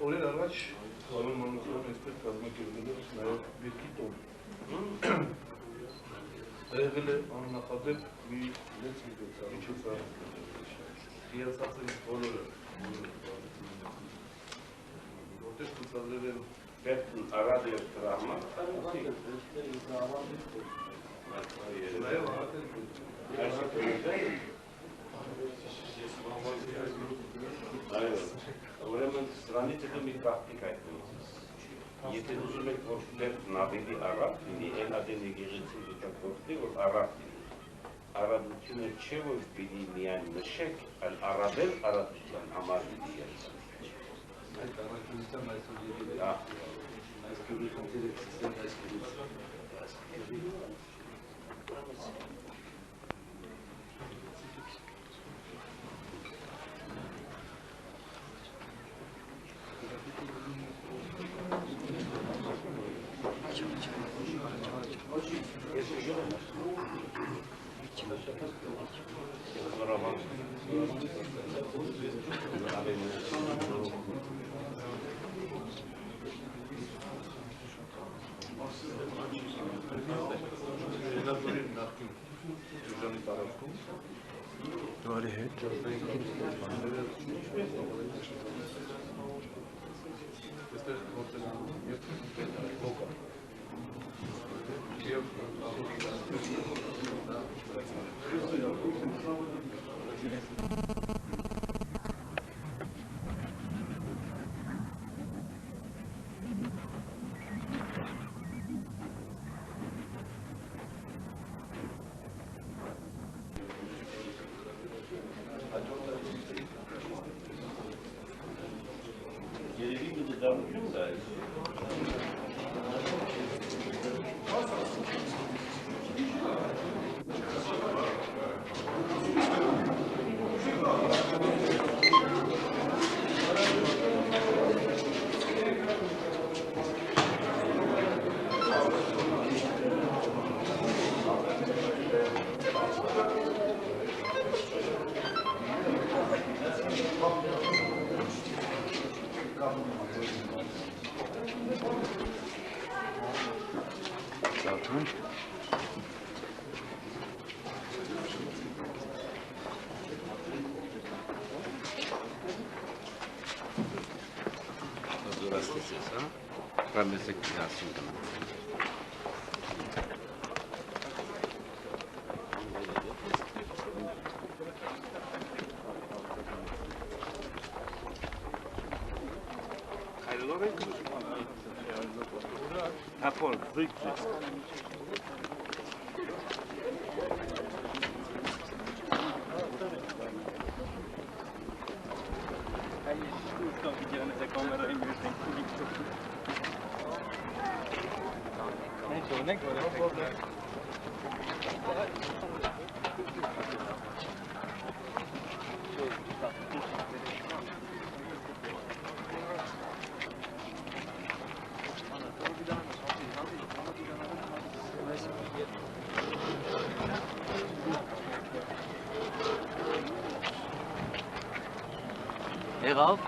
Օրեր առաջ Արոն Մանուկյանը այստեղ կազմակերպել է նաև Բերքի տոն։ Եղել է աննախադեպ մի միջոցառում։ Հիացած են բոլորը, որտեղ ցուցադրել են Պետք Արադը տրամա։ Ուրեմն սրանից հետո մի պրակտիկ այդպես։ Եթե ուզում եք, որ պետքն ավելի առատ լինի, այն ադեն եկեղեցին վիճակ գործի, որ առատ լինի։ Առատությունը չէ, որ պիտի միայն նշեք, այլ առավել առատության համար լինի ելցան։ Այդ առաքելության այսօր եղել է։ Այս կրի խնդիրը սիստեմ այս Դուրի հետ Եղավ,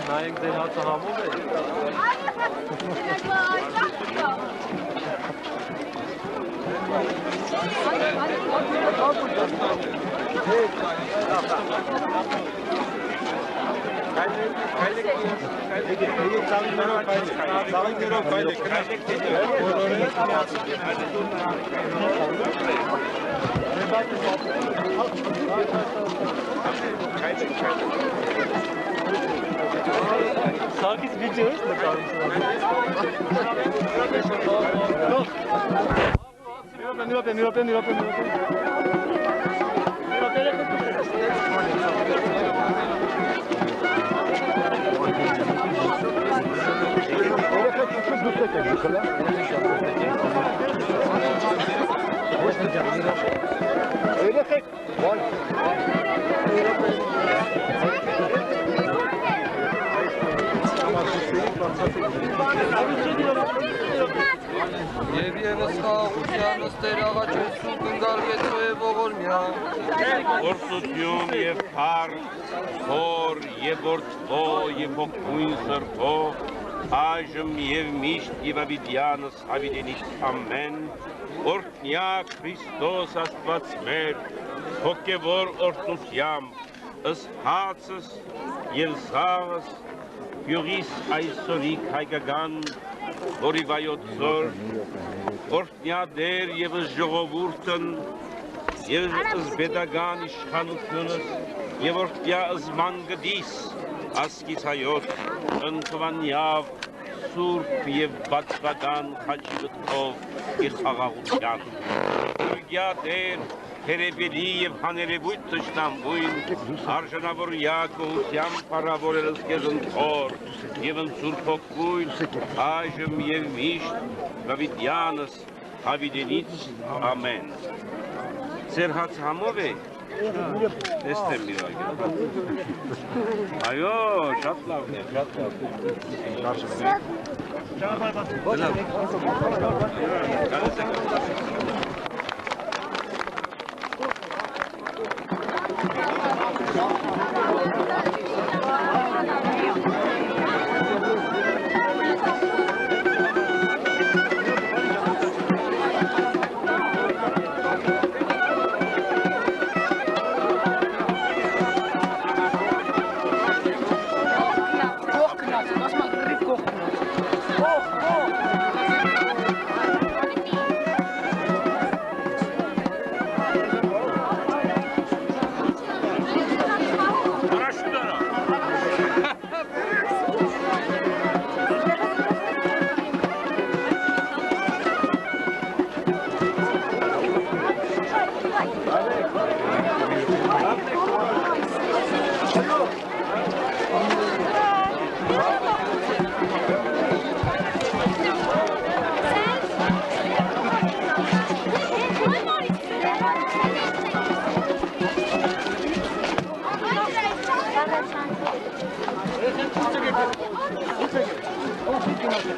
Նայենք ձեր հացը համով է։ Սակից վիդեո ես նկարում։ Եվ ևս խաղաղությանս Տեր աղաչեցու կնգարգեցու է ողորմյա Օրսություն և փառ, հոր և որդվո և հոգույն սրբո, այժմ և միշտ և ավիդյանս հավիդենից ամեն, օրհնյա Քրիստոս Աստված մեր, հոգևոր օրհնությամբ, ըստ հացս և զաղս, յուղիս այսօրիկ հայկական, որի վայոց զոր, օրհնյա դեր և ժողովուրդն, և զբետական իշխանությունս, և օրհնյա զմանգդիս, ասկից հայոց, ընկվանյավ, սուրբ և բացվական խաչի վտքով իր խաղաղության, ուրգյա դեր, հերեբելի և հաներևույթ թշնամվույն, արժանավորյա գոհությամբ պարավորելս կեզ ընթոր և ընցուրք հոգույն, այժմ և միշտ վավիդյանս հավիդենից ամեն։ Ձեր հաց համով է, տեսնեմ մի վագ։ Այո, շատ լավն է, շատ լավ։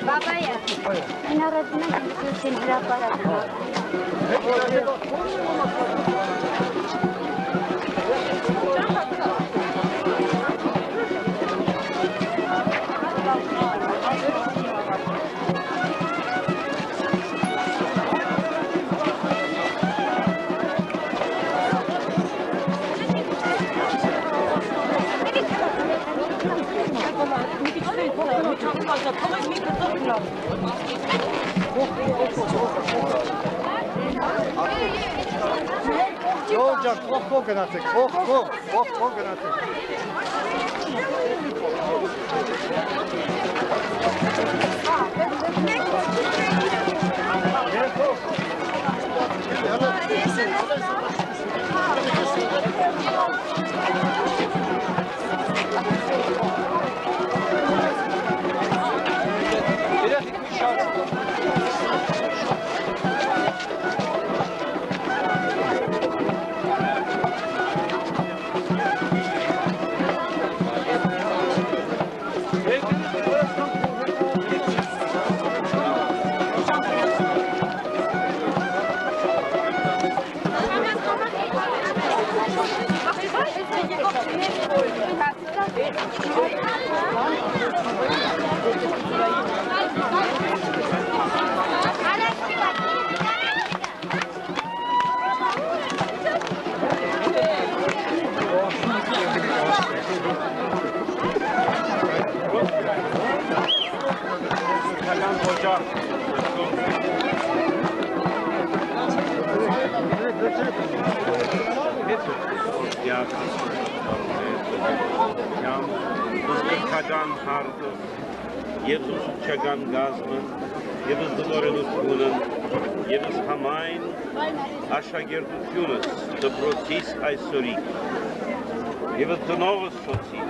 Բաբայա, հնարածում ենք ինքնություն հրապարակը։ Ջան, փոխ գնացեք, փոխ գնացեք։ Ուսուցչական հարդը, և ուսուցչական գազմը, և դպրոցությունն, և համայն աշակերտությունս դպրոցիս այսօրի, և տնովս սոցի,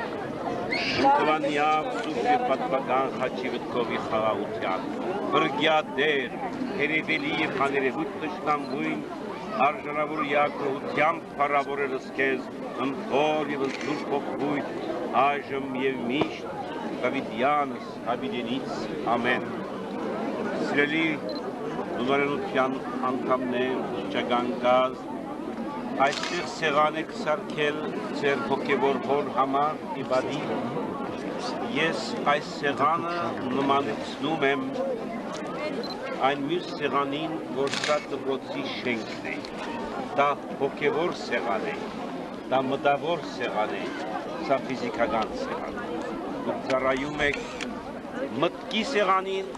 ընկլանյավ սուր և պատմական խաչի վտկովի խաղաղության, բրգյա դեր, հերևելի և հաներևույթ տշնամույն, արժանավոր յակրողությամբ փառավորելս քեզ, ընթոր և ընթուր փոխվույթ, այժմ և միշտ, Դավիդյանս հավիդենից, ամեն։ Սիրելի դունարենության անդամներ, ուսուցչական գազմ, այստեղ սեղան եք սարքել ձեր հոգևոր հոր համար իբադի, ես այս սեղանը նմանեցնում եմ այն մյուս սեղանին, որ սա դպրոցի շենքն է, դա հոգևոր սեղան է, դա մտավոր սեղան է, սա ֆիզիկական սեղան է, դուք ծառայում եք մտքի սեղանին,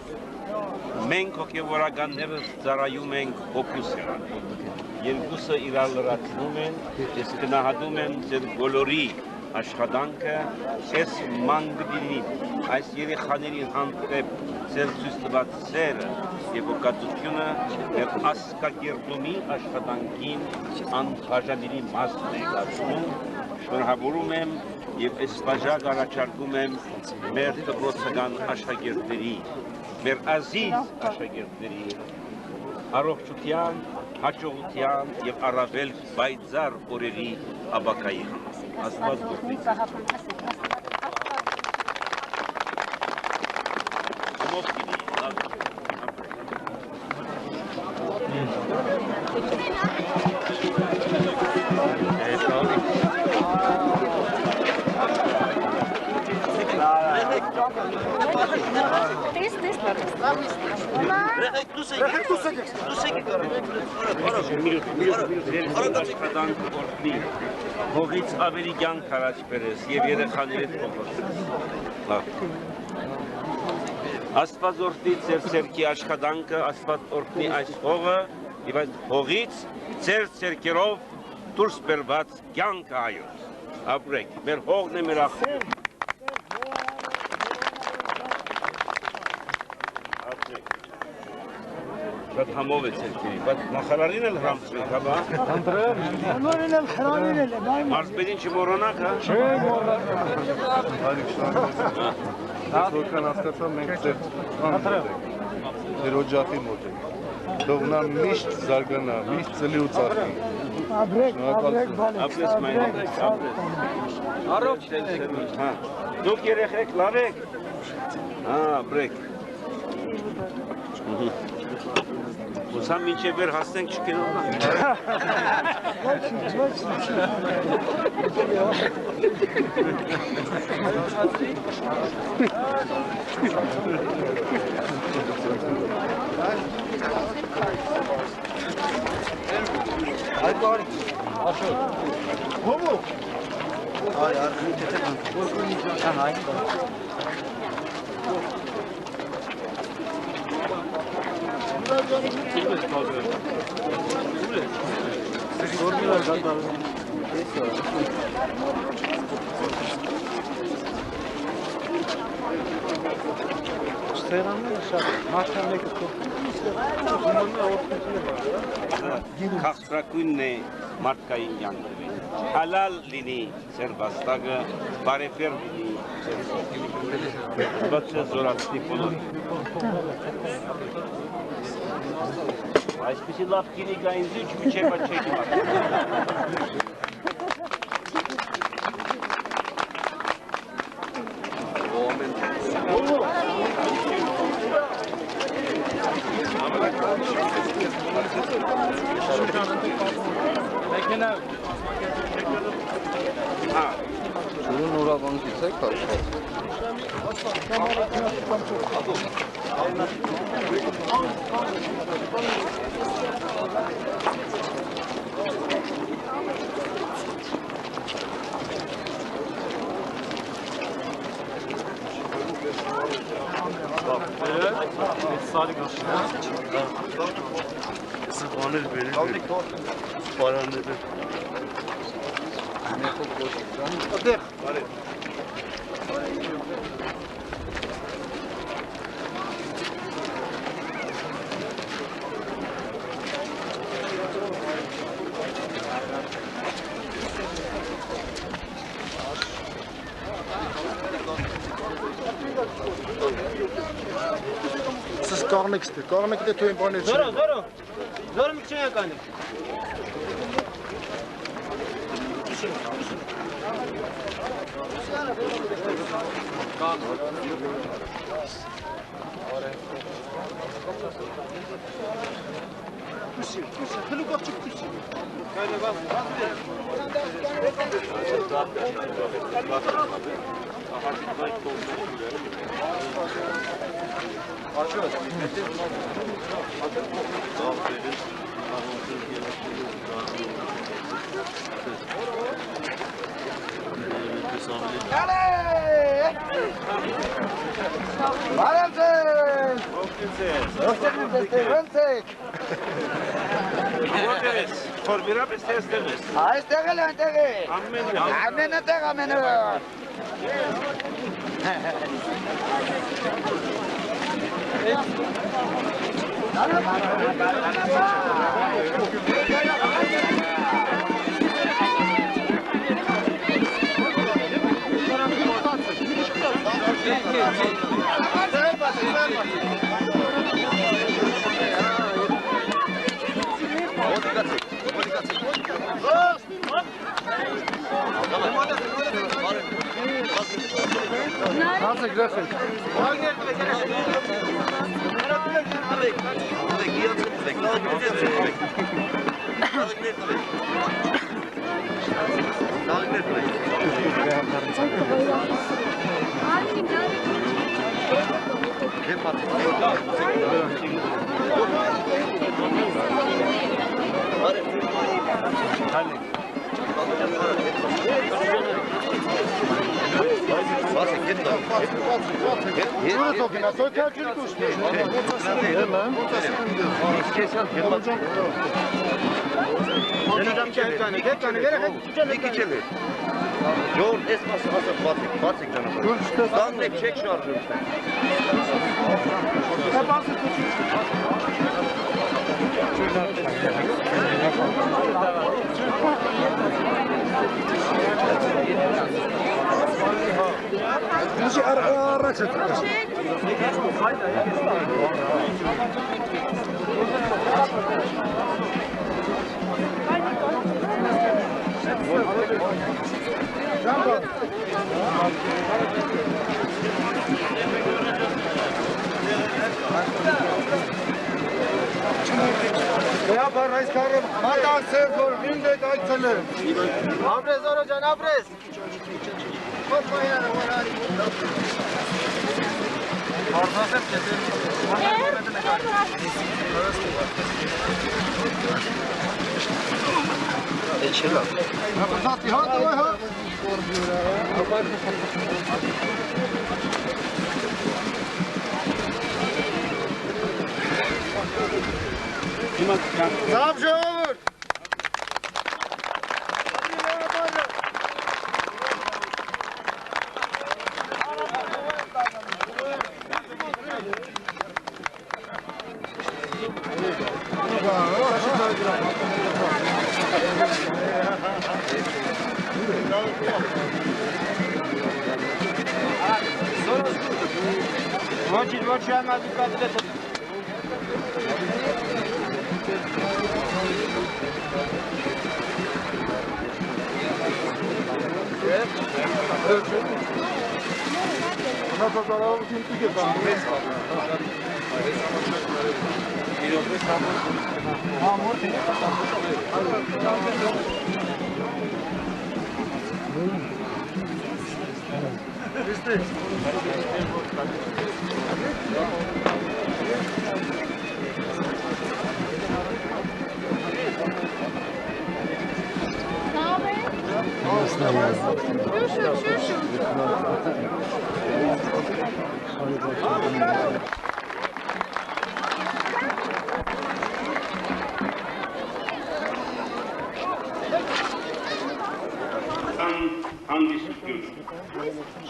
մենք հոգևորականներս ծառայում ենք հոգու սեղանին, երկուսը իրար լրացնում են, ես գնահատում եմ ձեր բոլորի աշխատանքը, ես մանգդինի, այս երեխաների հանդեպ ձեր ցույց տված սերը և հոգատությունը մեր ասկակերտումի աշխատանքին անբաժանելի մասն է դարձնում, շնորհավորում եմ և այս բաժակ առաջարկում եմ մեր դպրոցական աշակերտների, մեր ազիզ աշակերտների առողջության, հաջողության և առավել պայծառ օրերի ապագայի Աստված գործի։ Հողից ավելի կյանք առաջ բերես և երեխաներիդ փոխվես։ Աստված օրհնի ձեր ցերքի աշխատանքը, Աստված օրհնի այս հողը և այս հողից ձեր ցերքերով դուրս բերված կյանքը հայոց։ Ապրեք, մեր հողն է մեր աղբյուրը։ Շատ համով է ցերքերի, բայց նախարարին էլ հրամցրեք, հա բա։ Անորին էլ խրանին էլ է, Մարզպետին չմոռանաք, հա։ Չէ, մոռանաք։ Հարիկ շնորհակալ ես որքան հասկացա, մենք ձեր ձեր օջախի մոտ ենք։ Թող նա միշտ զարգանա, միշտ ծլի ու ծաղկի։ Ապրեք, բալես։ Ապրես մայր, ապրես։ Առողջ դենսերուց, հա։ Դուք երեխեք լավ եք։ Հա, ապրեք։ Ուսամ մինչև վեր հասնենք չկենոնանք։ Քաղցրակույնն է մարդկային կյանքը, հալալ լինի ձեր վաստակը, բարեֆեր լինի ձեր սոկը, բայց զորացնի բոլորին։ Այսպիսի լավ կինի կա ինձ ինչ միջև չեք իմացել։ Ուրուն ուրավանքից եք աշխատել։ Սպաներ բերել եք, սպարանները։ Այդեղ, բարև։ Կողմեկստը թույն բաներ չէ։ Զորը մի չեն եկանի։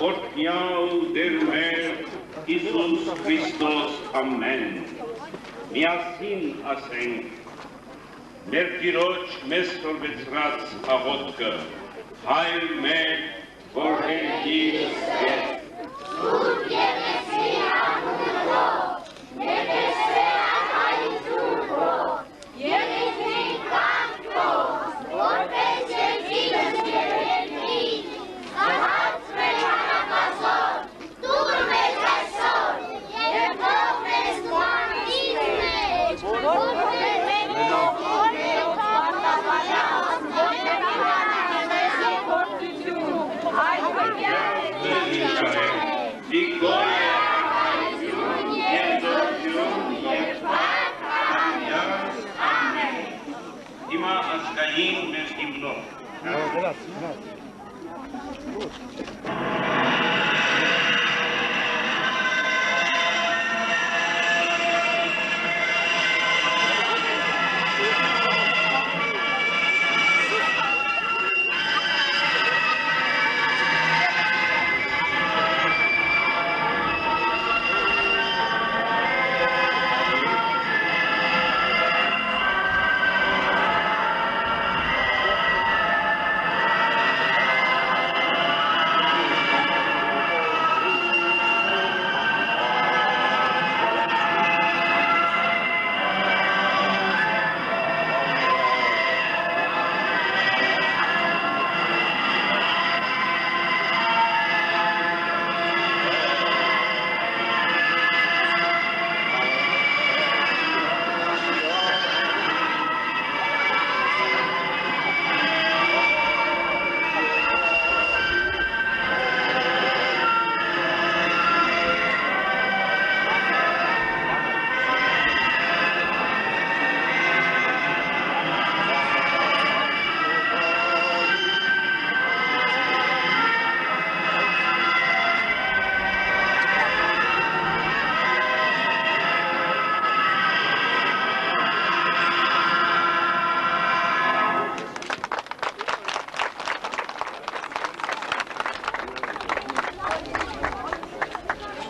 Օրհնյալ Տեր մեր Հիսուս Քրիստոս ամեն։ Միասին ասենք. մեր Տիրոջ մեզ տորվեցրած աղոթքը, Հայր մեր, որ հերգիր ես։ Սուրբ Եղեսի անունով, մեր հին մեր հիմնով։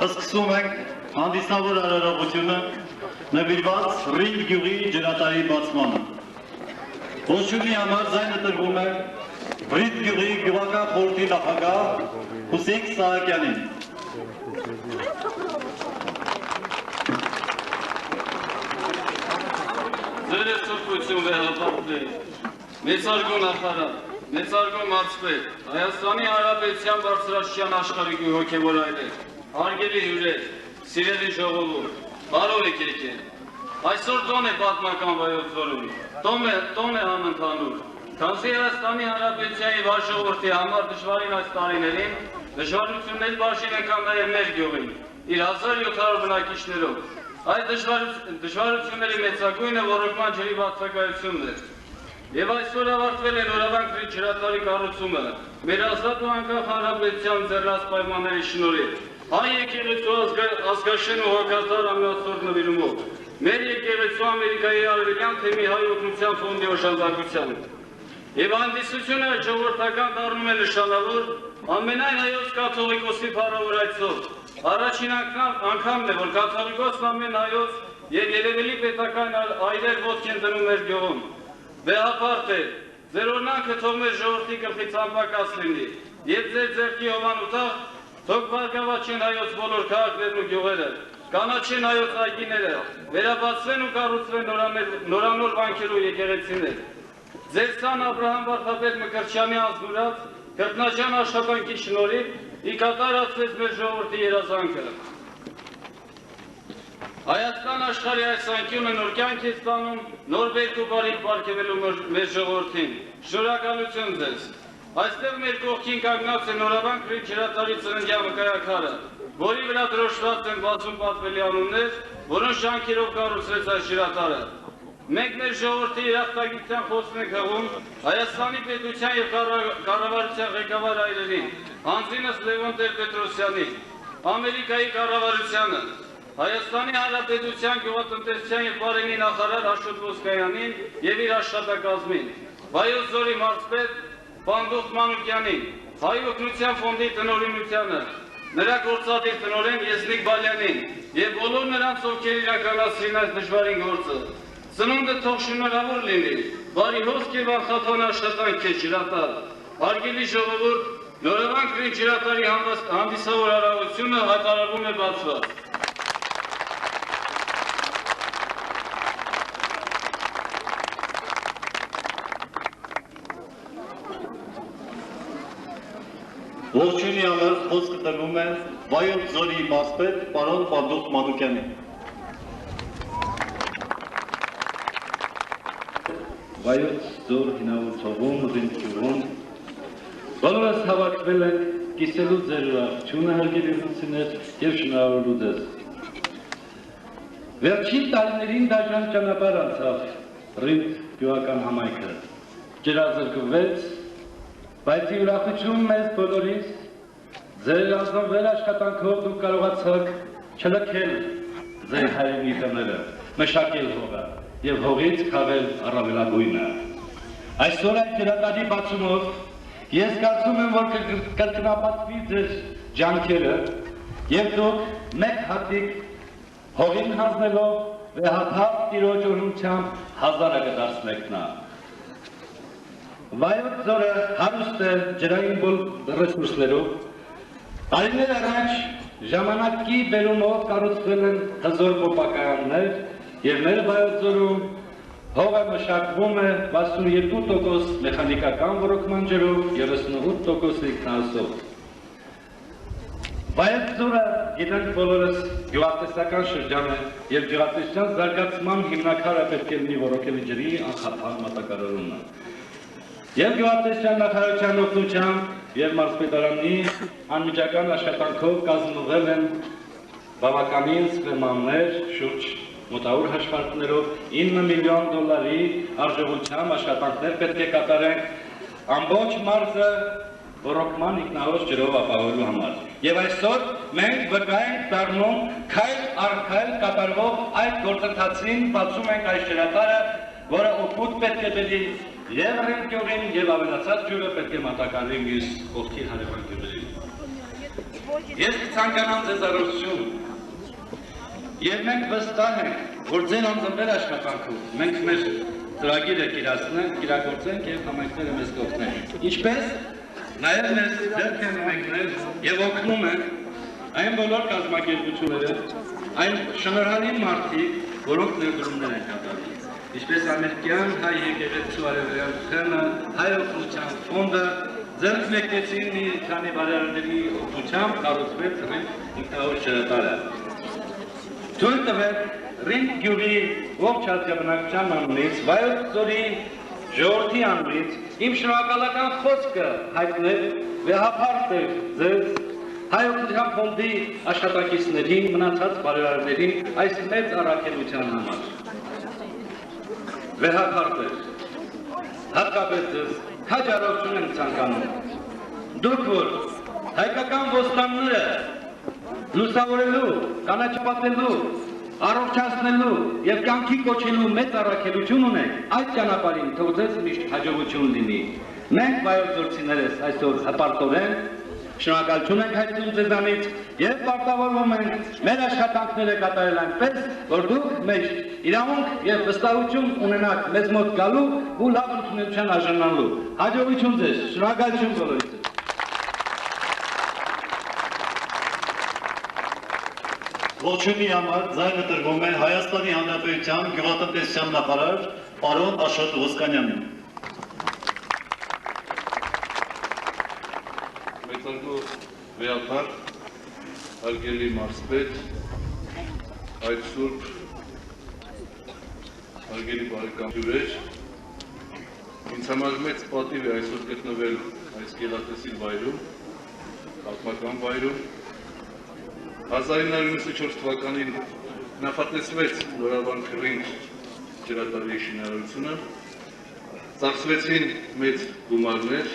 Սկսում ենք հանդիսավոր արարողությունը նվիրված Ռինգ գյուղի ջրատարի բացմանը։ Ողջույնի համար ձայնը տրվում է Ռինգ գյուղի գյուղական խորհրդի նախագահ Հուսեյն Սահակյանին։ Ձեր սրբություն վեհապարտներ, մեծարգո նախարար, մեծարգո մարզպետ, Հայաստանի Հանրապետության բարձրաստիճան աշխարհիկի հոգևոր այրեր, հարգելի հյուրեր, սիրելի ժողովուրդ, բարով եք եկել։ Այսօր տոն է պատմական վայոց ձորում, տոն է համընդհանուր, քանզի Հայաստանի Հանրապետության եւ ժողովրդի համար դժվարին այս տարիներին դժվարություններ բաժին եկան նաեւ մեր գյուղին, իր 1700 բնակիչներով։ Այդ դժվարությունների մեծագույնը ոռոգման ջրի բացակայությունն է։ Եվ այսօր ավարտվել է նորավանք ջրատարի կառուցումը, մեր ազատ ու անկախ հանրապետության ձեռնած պայմանների շնորհիվ, հայ եկեղեցու ազգաշեն ու հոգատար ամենասոր նվիրումով, մեր եկեղեցու Ամերիկայի արևելյան թեմի հայ օգնության ֆոնդի օժանդակությամբ։ Եվ հանդիսությունը ժողովրդական դառնում է նշանավոր ամենայն հայոց կաթողիկոսի փառավոր այցով։ Առաջին անգամն է, որ կաթողիկոսն ամեն հայոց եւ երևելի պետական այրեր ոտք են դնում մեր գյուղում։ Վեհապարտ է, ձեր օրհնանքը թող մեր ժողովրդի գլխից անպակաս լինի, եւ ձեր ձեռքի հովանուտաղ թող բարգավաճեն հայոց բոլոր քաղաքներն ու գյուղերը, կանաչեն հայոց այգիները, վերաբացվեն ու կառուցվեն նորանոր վանքեր ու եկեղեցիներ։ Ձեր սան Աբրահամ Վարդապետ Մկրտչյանի անձնուրաց քրտնաջան աշխատանքի շնորհիվ ի կատարածվեց մեր ժողովրդի երազանքը։ Հայաստան աշխարհի այս անկյունը նոր կյանք է ստանում, նոր բերք ու բարիք պարգևելու մեր ժողովրդին։ Շնորհակալություն ձեզ։ Այստեղ մեր կողքին կանգնած է նորավանք ջրատարի ծննդյան վկայակարը, որի վրա դրոշված են բացում պատվելի անուններ, որոնց ջանքերով կառուցվեց այս ջրատարը։ Մենք մեր ժողովրդի երախտագիտության խոսքն ենք հղում Հայաստանի պետության եւ կառավարության ղեկավար այրերին, հանձինս Լևոն Տեր-Պետրոսյանին, Ամերիկայի կառավարությանը, Հայաստանի Հանրապետության գյուղատնտեսության եւ բարենի նախարար Աշոտ Ոսկայանին եւ իր աշխատակազմին, Վայոց ձորի մարզպետ Պանդոս Մանուկյանին, Հայ օգնության ֆոնդի տնօրինությանը, նրա գործադիր տնօրեն Եզնիկ Բալյանին եւ բոլոր նրանց, ովքեր իրականացրին այս դժվարին գործը։ Ծնունդը թող շնորհավոր լինի, բարի հոսք եւ անխափան աշխատանք է ջրատար։ Հարգելի ժողովուրդ, նորավանք ջրատարի հանդիսավոր արարողությունը հայտարարվում է բացված։ Ողջույնի համար խոսքը տրվում է Վայոց ձորի մարզպետ պարոն Պանդոս Մանուկյանին։ Վայոց ձոր հինավուր ծովում, Ռինգ գյուղում բոլորս հավաքվել ենք կիսելու ձեր ուրախությունը հարգելի լուսիներ եւ շնորհավորելու ձեզ։ Վերջին տարիներին դաժան ճանապարհ անցավ Ռինգ գյուղական համայնքը ջրազրկվեց, բայց ուրախություն մեզ բոլորիս, ձեր ազնվեր աշխատանքով դուք կարողացաք չլքել ձեր հայրենի տները, մշակել հողը և հողից քաղել առավելագույնը։ Այսօր այդ ջրատարի բացումով ես կարծում եմ, որ կրկնապատվի ձեր ջանքերը և դուք մեկ հատիկ հողին հանձնելով վեհաթափ տիրոջ օրհնությամբ հազարը կդարձնեք նա։ Վայոց ձորը հարուստ է ջրային ռեսուրսներով, տարիներ առաջ ժամանակի բերումով կառուցվել են հզոր պոպակայաններ և մեր Վայոց ձորում հողը մշակվում է 62% մեխանիկական ոռոգման ջրով, 38% ինքնահոսով։ Վայոց ձորը գիտենք բոլորս գյուղատնտեսական շրջան է և գյուղատնտեսության զարգացման հիմնաքարը պետք է լինի ոռոգելի ջրի անխափան մատակարարումը։ Եվ գյուղատնտեսության նախարարության օգնությամբ և մարզպետարանի անմիջական աշխատանքով կազմվել են բավականին սխեմաներ, շուրջ մոտավոր հաշվարկներով 9 միլիոն դոլարի արժողությամբ աշխատանքներ պետք է կատարենք ամբողջ մարզը ոռոգման ինքնահոս ջրով ապահովելու համար։ Եվ այսօր մենք վկա ենք դառնում քայլ առ քայլ կատարվող այդ գործընթացին, բացում ենք այս ջրատարը, որը օգուտ պետք է բերի և Ռինդ գյուղին և ավելացած ջուրը պետք է մատակարարի մյուս կողքի հարևան գյուղերին։ Ես կցանկանամ ձեզ առողջություն, և մենք վստահ ենք, որ ձեր անձնվեր աշխատանքով մենք մեր ծրագիրը կիրագործենք և համայնքները մեզ կօգնեն։ Ինչպես նաև մեզ ձեռք են մեկնել և օգնում են այն բոլոր կազմակերպությունները, այն շնորհալի մարդիկ, որոնք ներդրումներ են կատարում։ Ինչպես ամերիկյան հայ եկեղեցու արևելյան խմբը, հայ օգնության ֆոնդը ձեռք մեկնեցին մի քանի բարերարների օգնությամբ կառուցվեց Ռինդ ինքնահոս ջրատարը։ Թույլ տվեք Ռինդ գյուղի ողջ ազգաբնակչության անունից, Վայոց ձորի ժողովրդի անունից իմ շնորհակալական խոսքը հայտնել վեհափարտ ձեզ Հայ օգնության ֆոնդի աշխատակիցներին, մնացած բարերարներին այս մեծ առաքելության համար։ Վեհափարտ հատկապես ձեզ քաջ առողջություն եմ ցանկանում։ Դուք որ հայկական ոստանները լուսավորելու, կանաչապատելու, առողջացնելու և կյանքի կոչելու մեծ առաքելություն ունեք, այդ ճանապարհին թող ձեզ միշտ հաջողություն լինի։ Մենք Վայոց ձորցիներս այսօր հպարտորեն շնորհակալություն ենք հայտնում ձեզանից և պարտավորվում ենք մեր աշխատանքները կատարել այնպես, որ դուք մեզ իրավունք և վստահություն ունենաք մեզ մոտ գալու ու լավ ընդունելության արժանանալու։ Հաջողություն ձեզ, շնորհակալություն բոլորիցս։ Ողջույնի համար ձայնը տրվում է Հայաստանի Հանրապետության գյուղատնտեսության նախարար պարոն Աշոտ Ոսկանյանին։ Մեծարգո վեհապարտ, հարգելի մարզպետ, այդ սուրբ, հարգելի բարեկամ հյուրեր, ինձ համար մեծ պատիվ է այսօր գտնվել այս գեղատեսիլ վայրում, պատմական վայրում։ 1994 թվականին նախատեսվեց նորավանք Ռինդ ջրատարի շինարարությունը, ծախսվեցին մեծ գումարներ,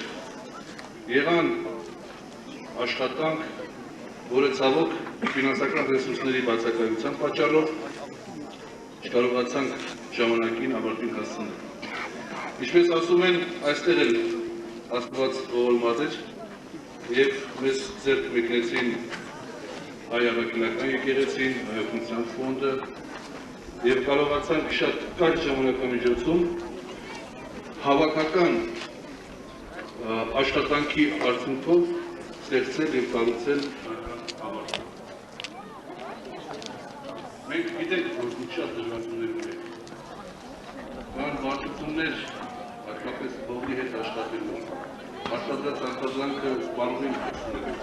եղան աշխատանք, որը ցավոք ֆինանսական ռեսուրսների բացակայության պատճառով չկարողացանք ժամանակին ավարտին հասցնել։ Ինչպես ասում են, այստեղ էլ Աստված ողորմած էր և մեզ ձեռք մեկնեցին հայ աղաքելական եկեղեցին, հայ օգնության ֆոնդը և կարողացանք շատ կարճ ժամանակամիջոցում հավաքական աշխատանքի արդյունքով ստեղծել և կառուցել ավարտ։ Մենք գիտենք, որ դուք շատ դժվարություններ ունեք, կան բարդություններ, հատկապես հողի հետ աշխատելու, արտադրած արտադրանքը սպառողին հասնելու։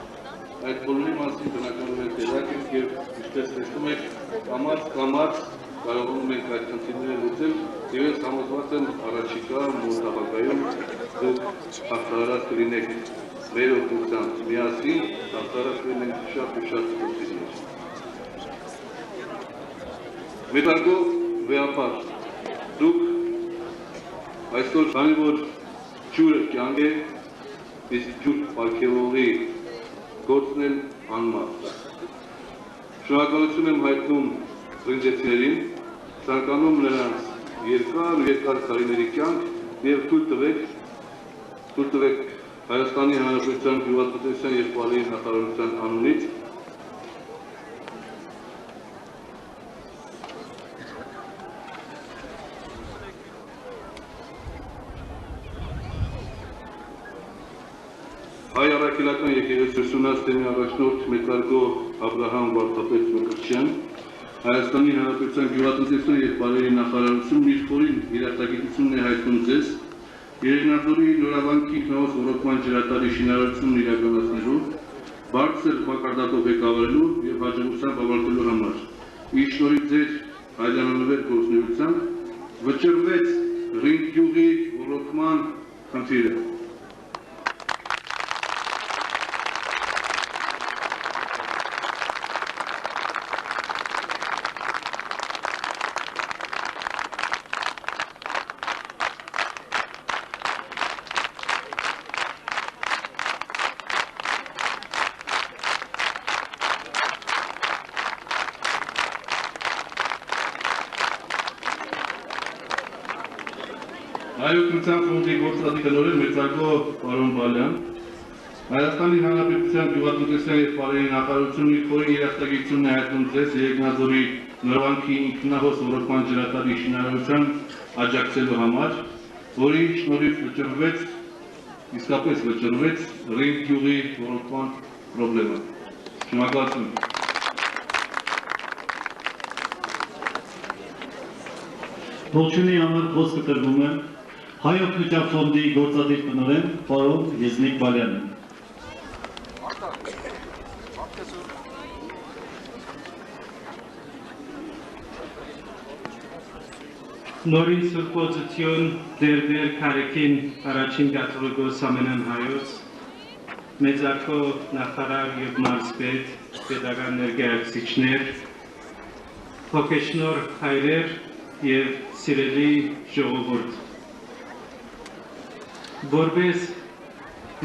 Այդ բոլորի մասին բնականորեն ենք տեղյակ ենք և ինչպես տեսնում եք, կամաց կարողանում ենք այդ խնդիրները լուծել և ես համոզված եմ առաջիկա մոտ ապագայում դուք հաղթահարած կլինեք մեր օգնությամբ միասին հաղթահարած կլինենք շատ ու շատ խնդիրներ։ Մեծարգո վեհապարտ, դուք այսօր քանի որ ջուրը կյանք է, իսկ ջուր պարգևողի գործն էլ անմարդ։ Շնորհակալություն եմ հայտնում ֆրինջեցիներին, ցանկանում նրանց երկար տարիների կյանք եւ թույլ տվեք Հայաստանի Հանրապետության գյուղատնտեսության եւ պարերի նախարարության անունից Հայ առաքելական եկեղեցի ուսումնասիրի առաջնորդ մեծարգո Աբրահամ Վարդապետ Մկրտչյան, Հայաստանի Հանրապետության գյուղատնտեսության եւ պարերի նախարարությունն իր խորին երախտագիտությունն է հայտնում ձեզ, Երևաննորի նորավանքի ինքնահոս ռոռոկման ջրատարի շինարարությունն իրականացնելու, բարձր մակարդակով ղեկավարելու եւ հաջողությամբ ավարտելու համար։ Իր շնորհիվ ձեր հայրենանվեր գործունեությամբ վճռվեց Ռինգ գյուղի ռոռոկման խնդիրը։ Հայօգնության ֆոնդի գործադի տնօրեն մեծարգո պարոն Բալյան, Հայաստանի Հանրապետության գյուղատնտեսության եւ պարերի նախարարությունն իր խորին երախտագիտությունն է հայտնում ձեզ Երևաննորի նորավանքի ինքնահոս ռոռոկման ջրատարի շինարարության աջակցելու համար, որի շնորհիվ իսկապես վճռվեց Ռինգ գյուղի ռոռոկման խնդիրը։ Շնորհակալություն։ Ողջույնի համար խոսքը տրվում է Հայօգնության ֆոնդի գործադիր տնօրեն պարոն Եզնիկ Բալյանին։ Նորին սուրբոծություն դեր կարեկին առաջին կաթողիկոս ամենան հայոց, մեծարգո նախարար և մարզպետ, պետական ներկայացուցիչներ, հոգեշնոր հայրեր և սիրելի ժողովուրդ։ Որպես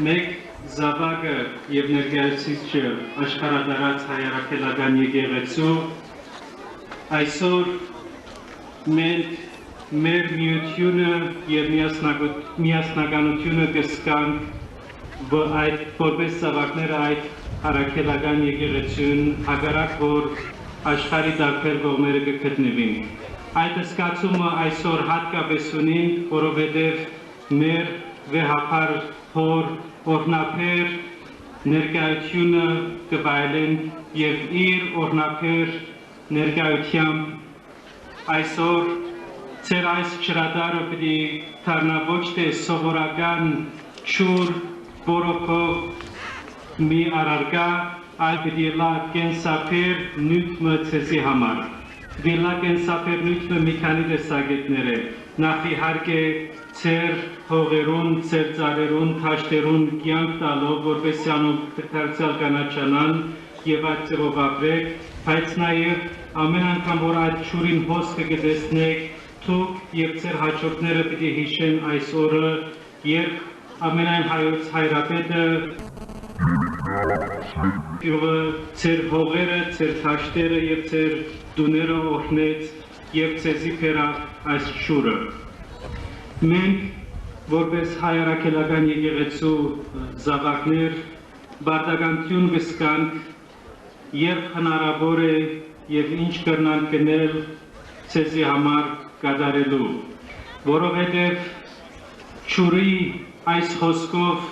մեկ զավակը և ներկայացուցիչը աշխարհադարած հայ առաքելական եկեղեցու, այսօր մենք մեր միությունը և միասնականությունը կզգանք որպես զավակները այդ առաքելական եկեղեցուն հակառակ որ աշխարհի տարբեր կողմերը կգտնվին։ Այդ զգացումը այսօր հատկապես ունենք, որովհետև մեր վեհապար հոր օրհնաբեր ներկայությունը կվայելենք և իր օրհնաբեր ներկայությամբ այսօր ձեր այս ջրատարը պիտի դառնա ոչ թե սովորական ջուր բորոքող մի առարկա, այլ պիտի լա կենսաբեր նյութը ձեզի համար։ Դիլա կենսաբեր նյութը մի քանի տեսակետներ է։ Նախ իհարկե ձեր հողերուն, ձեր ծառերուն, թաշտերուն կյանք տալով, որպեսզի անոնք դարձյալ կանաչանան և այդ ձևով ապրեք, բայց նաև ամեն անգամ որ այդ ջուրին հոսքը կտեսնեք, դուք և ձեր հաջորդները պիտի հիշեն այս օրը, երբ ամենայն հայոց հայրապետը ձեր հողերը, ձեր թաշտերը և ձեր տուները օրհնեց և ձեզի բերավ այս ջուրը։ Մենք, որպես հայ առաքելական եկեղեցու զավակներ, բարդականություն կզգանք, երբ հնարավոր է և ինչ կրնանք գնել ձեզի համար կատարելու, որովհետև ջուրի այս խոսքով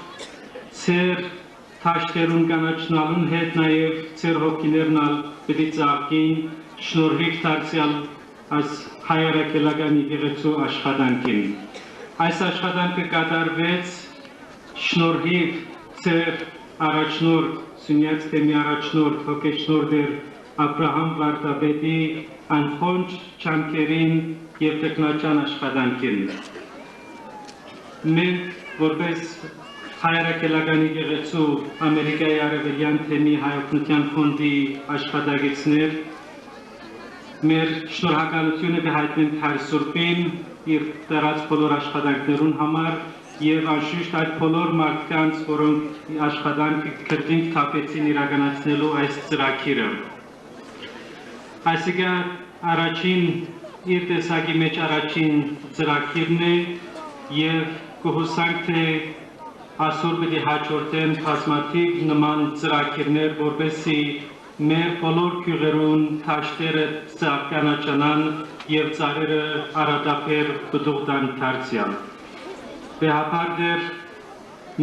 ձեր թաշտերուն կանաչնալուն հետ նաև ձեր հոգիներն պիտի ծաղկին շնորհիվ դարձյալ այս հայ առաքելական եկեղեցու աշխատանքին։ Այս աշխատանքը կատարվեց շնորհիվ ձեր առաջնորդ, Սյունյաց թեմի առաջնորդ, հոգեշնոր դեր Աբրահամ Վարդապետի անխոնջ ջանքերին և տեխնոճան աշխատանքին։ Մենք, որպես հայ առաքելական եկեղեցու Ամերիկայի արևելյան թեմի հայօգնության ֆոնդի աշխատակիցներ, մեր շնորհակալությունը կհայտնենք Հայր Սուրբին իր տարած բոլոր աշխատանքներուն համար եւ անշուշտ այդ բոլոր մարդկանց, որոնք աշխատանք կրկին թափեցին իրականացնելու այս ծրագիրը։ Այսինքն առաջին իր տեսակի մեջ առաջին ծրագիրն է եւ կհուսանք թե այսօր պիտի հաջորդեն բազմաթիվ նման ծրագիրներ, որպեսզի մեր բոլոր գյուղերուն թաշտերը ծաղկանաչանան եւ ծառերը արադապեր բդուղտան դարձյալ։ Բեհապար դեր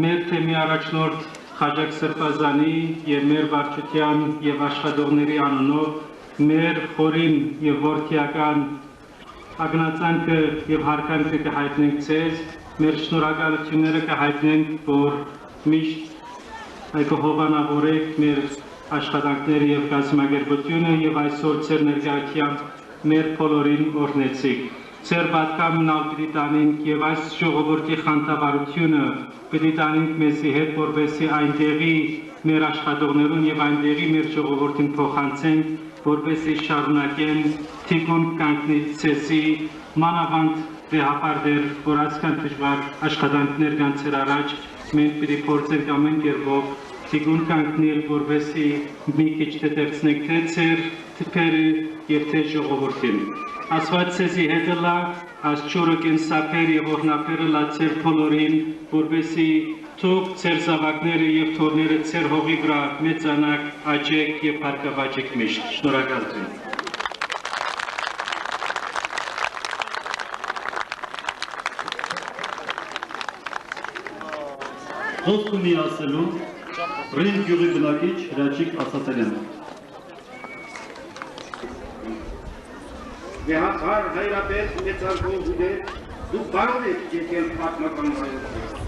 մեր թեմի առաջնորդ Խաչակ Սրբազանի եւ մեր վարչության եւ աշխատողների անունով մեր խորին եւ որդիական ագնացանքը եւ հարկանքը կհայտնենք ձեզ, մեր շնորհակալությունները կհայտնենք, որ միշտ այգոհովանավորեք մեր աշխատանքները եւ կազմակերպությունը եւ այսօր ձեր ներկայությամբ մեր բոլորին օրհնեցիք։ Ձեր պատկամն պիտի տանենք եւ այս ժողովրդի խանդավառությունը պիտի տանենք մեզի հետ, որպեսզի այնտեղի մեր աշխատողներուն եւ այնտեղի մեր ժողովրդին փոխանցենք, որպեսզի շարունակեն թիկուն կանգնել ցեսի մանավանդ վեհապար դեր, որ այսքան դժվար աշխատանքներ կան ձեր առաջ, մենք պիտի փորձենք ամեն կերպով թիկուն կանգնել, որպեսզի մի քիչ դեպեցնենք թե ձեր թփերը եւ թե ժողովրդին։ Աստված ցեզի հետ լա, աստծորը կենսապեր եւ օրհնապերը լա ձեր բոլորին, որպեսզի թող ձեր զավակները եւ թորները ձեր հողի վրա մեծանակ, աճեք եւ բարգավաճեք միշտ։ Շնորհակալություն։ Խոսքը միասելու Ռին գյուղի բնակիչ Հրաչիկ Ասացելյան։ Վեհապար հայրապետ մեծարգող ուդեր, դու բարով եք եկել պատմական հայրապետ։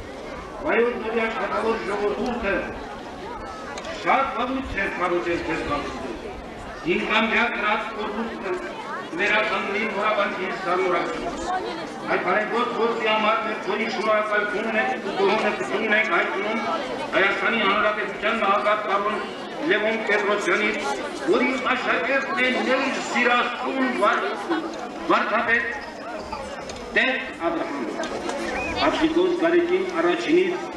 Վայոց նորի աշխատավոր ժողովուրդը շատ վաղուց էր կարոտել ձեզ բաղուտել։ Ինքամյա գրած կորուստը վերականգնի մորավանքի սարմորակցում։ Այդ բարեգոտ գործի համար մեր քոնի շնորհակալությունն եք ու գոհունակությունն եք հայտնում Հայաստանի Հանրապետության նախագահ պարոն Լևոն Պետրոսյանի, որի աշակերտն է մեր սիրասուն վարդապետ Տեր Աբրահամը։ Աշիկոս բարեկին առաջինից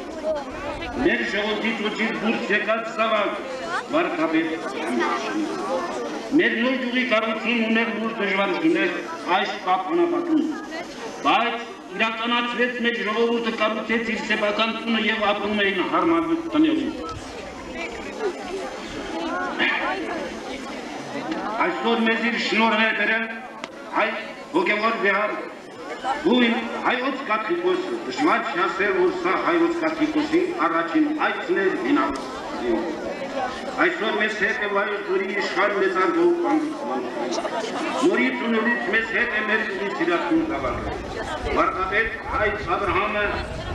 մեր ժողովրդի ոչից դուրս եկած զավակ վարդապետ Համիշինի։ Մեր նոր գյուղի կառուցումն ուներ լուրջ դժվարություններ այս պահպանապատում, բայց իրականացվեց մեր ժողովուրդը կառուցեց իր սեփական տունը եւ ապրում էին հարմար տներում։ Այսօր մեզ իր շնորհն է բերել հայ հոգևոր վեհար Բույն հայոց կաթիկոսը, դժվար չասել, որ սա հայոց կաթիկոսի առաջին այցն էր հինավ։ Այսօր մեզ հետ է Վայոց ձորի իշխան մեծարգող Պանտիկովան։ Նորից ու նորից մեզ հետ է մեր սիրասուն զավակը։ Վարդապետ Հայց Աբրահամը,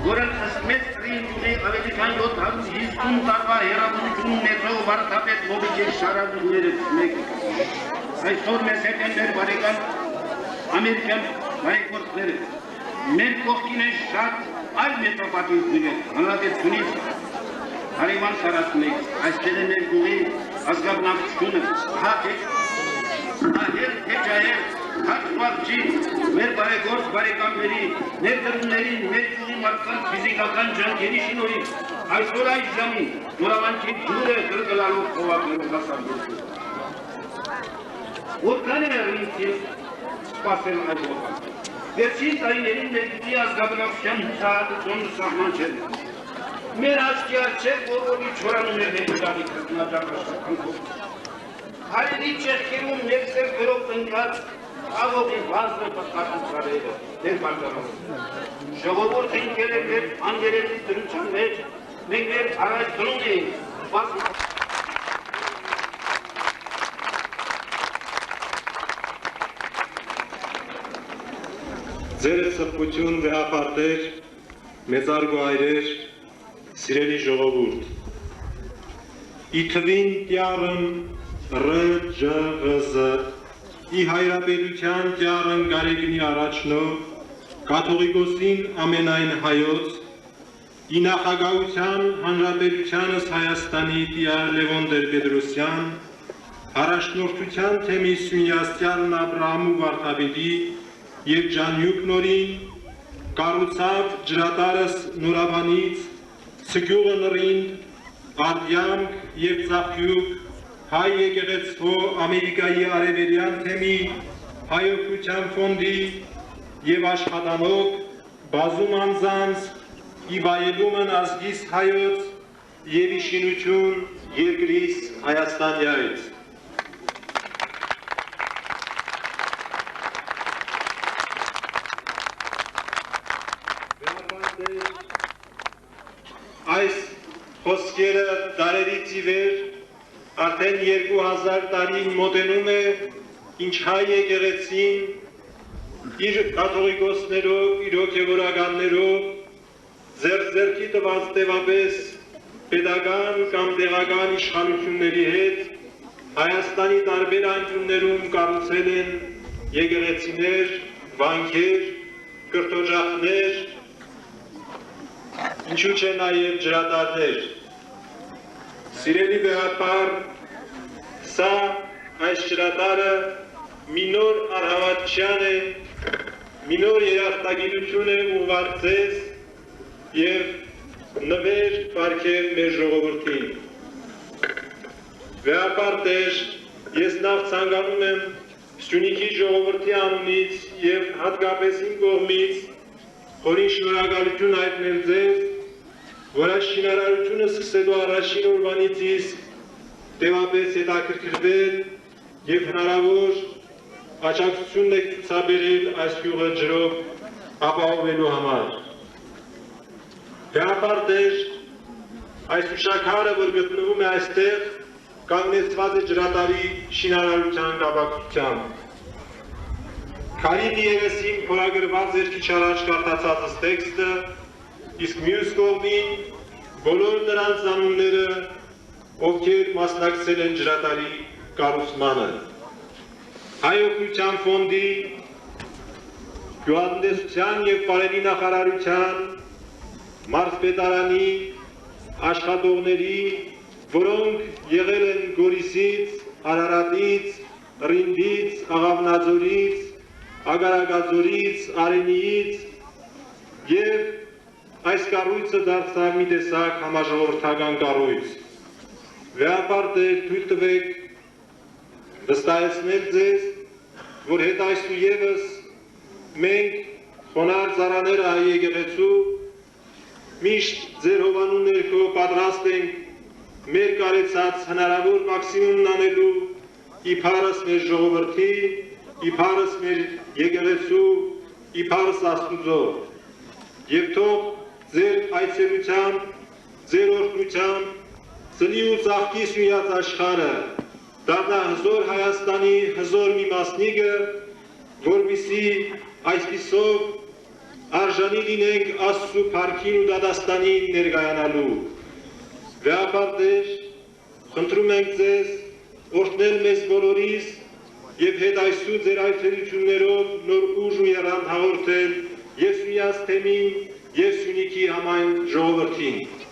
որը ըստ մեծ գյուղի ավելի քան 750 տարվա հեռավորություն ունեցող վարդապետ Լոբիջի շարադրուներից մեկը։ Այսօր մեզ հետ են մեր բարեկամ ամերիկյան հայրենիքները։ Մեր կողքին է շատ այլ մետրոպոլիտներ, հանրապետությունից Հարևան 41, այսպես է մեր գյուղի ազգաբնակչությունը, հատեք, հեջայեր, հատվածի, մեր բարեգործ բարեկամների, ներդրումների, մեր գյուղի մարդկանց ֆիզիկական ջանքերի շնորհիվ այսօր այս ժամին նորավանքի ջուրը գրգլալով խողակներով հասարակություն։ Որքան է ռինքին սպասել այդ ողան։ Վերջին տարիներին մեր գյուղի ազգաբնակչության հուսահատությունը սահման չէր։ Մեր աչքի առջև բոլորի չորանում էր մեր իրանի քրտնաճապաշտանքով։ Հայերի ճեղքերում մեր սերվերով տնկած աղողի վազը պտկատուցարերը, դեր բանջարով։ Ժողովուրդը ինքել էր մեր անգերելի դրության մեջ, մենք մեր առաջ դնում էինք, Ձեր սրբություն վեհապարտեր, մեծարգո հայրեր, սիրելի ժողովուրդ, ի թվին տյառն ՌԺՂԶ, ի հայրապետության տյառն Գարեգինի առաջնով, կաթողիկոսին ամենայն հայոց, ի նախագահության հանրապետությանս Հայաստանի տյառ Լևոն Տեր-Պետրոսյան, հարաշնորհության թեմի Սյունյաստյանն Աբրահամու վարդապետի և Ջանյուկ նորին կառուցավ ջրատարս նորաբանից, Սգյուղը նռինդ, արդյանք և ծաղկյուկ, հայ եկեղեցվո Ամերիկայի արևելյան թեմի, հայօգնության ֆոնդի և աշխատանոք, բազում անձանց, իվայելումն ազգիս հայոց և իշինություն երկրիս Հայաստանյայց։ Այս խոսքերը դարերից ի վեր արդեն 2000 տարին մոտենում է, ինչ հայ եկեղեցին իր կաթողիկոսներով, իր հոգևորականներով, ձեռքի տված տևապես պետական կամ տեղական իշխանությունների հետ Հայաստանի տարբեր անկյուններում կառուցել են եկեղեցիներ, վանքեր, կրթօջախներ, ինչու չէ նաև ջրատարներ։ Սիրելի բեհապար, սա այս ջրատարը մի նոր առհավատչյան է, մի նոր երախտագիտություն է ուղղարձես և նվեր պարգև մեր ժողովրդին։ Բեհապար Տեր, ես նախ ցանկանում եմ Սյունիքի ժողովրդի անունից և հատկապես իմ կողմից խորին շնորհակալություն հայտնել ձեզ, որ այս շինարարությունը սկսելու առաջին օրվանից իսկ տևապես հետաքրքրվել և հնարավոր աջակցություն եք ցուցաբերել այս գյուղը ջրով ապահովելու համար։ Բեհապար Տեր, այս ուշաքարը, որ գտնվում է այստեղ, կանգնեցված է ջրատարի շինարարության կապակցությամբ։ Քարի երեսին փորագրված էր քիչ առաջ կարդացածս տեքստը, իսկ մյուս կողմին բոլոր նրանց անունները, ովքեր մասնակցել են ջրատարի կառուցմանը։ Հայօգնության ֆոնդի, գյուղատնտեսության և պարենի նախարարության, մարզպետարանի, աշխատողների, որոնք եղել են Գորիսից, Արարատից, Ռինդից, Աղավնաձորից, Ագարագաձորից, Արենիից և այս կառույցը դարձավ մի տեսակ համաժողովրդական կառույց։ Բեհապար Տեր, թույլ տվեք վստահեցնել ձեզ, որ հետ այսուևս մենք խոնարհ ծառաները հայ եկեղեցու միշտ ձեր հովանու ներքո պատրաստ ենք մեր կարեցած հնարավոր մաքսիմումն անելու իբարս մեր ժողովրդի, իբարս մեր եկեղեցու, իբարս Աստուծո։ Եվ թող ձեր այցելությամբ, ձեր օրհնությամբ, ծնի ու ծաղկի սույած աշխարհը, դառնա հզոր Հայաստանի հզոր մի մասնիկը, որպեսզի այսպիսով արժանի լինենք Աստծու փառքին ու դատաստանին ներկայանալու։ Բեհապար Տեր, խնդրում ենք ձեզ օրհնել մեզ բոլորիս և հետ այսու ձեր այցելություններով նոր ուժ ու եռանդ հաղորդել և Սյունյաց թեմին և Սյունիքի համայն ժողովրդին։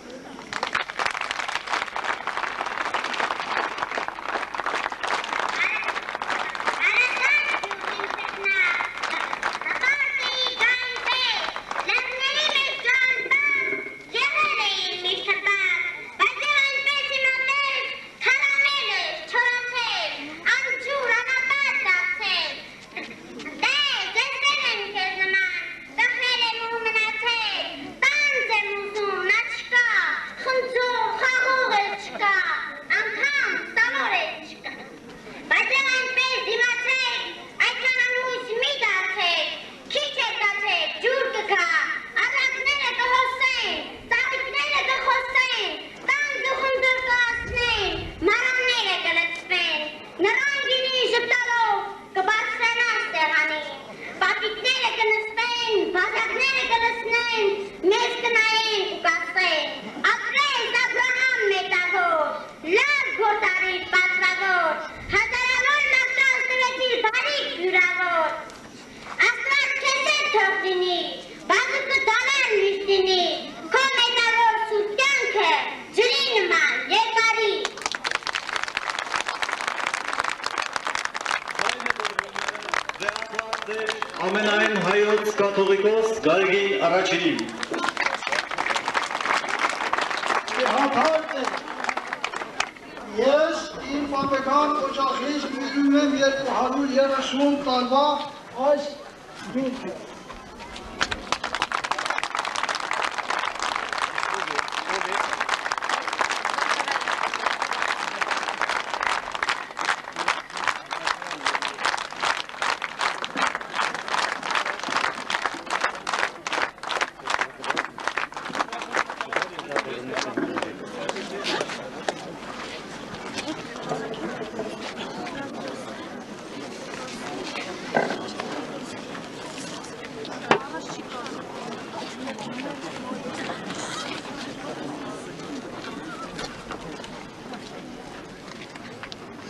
Ամենայն հայոց կաթողիկոս Գարգի առաջինին։ Հաթարտ է։ Ես իմ պատեկան օջախից միրում եմ 230 տարվա այս դինքը։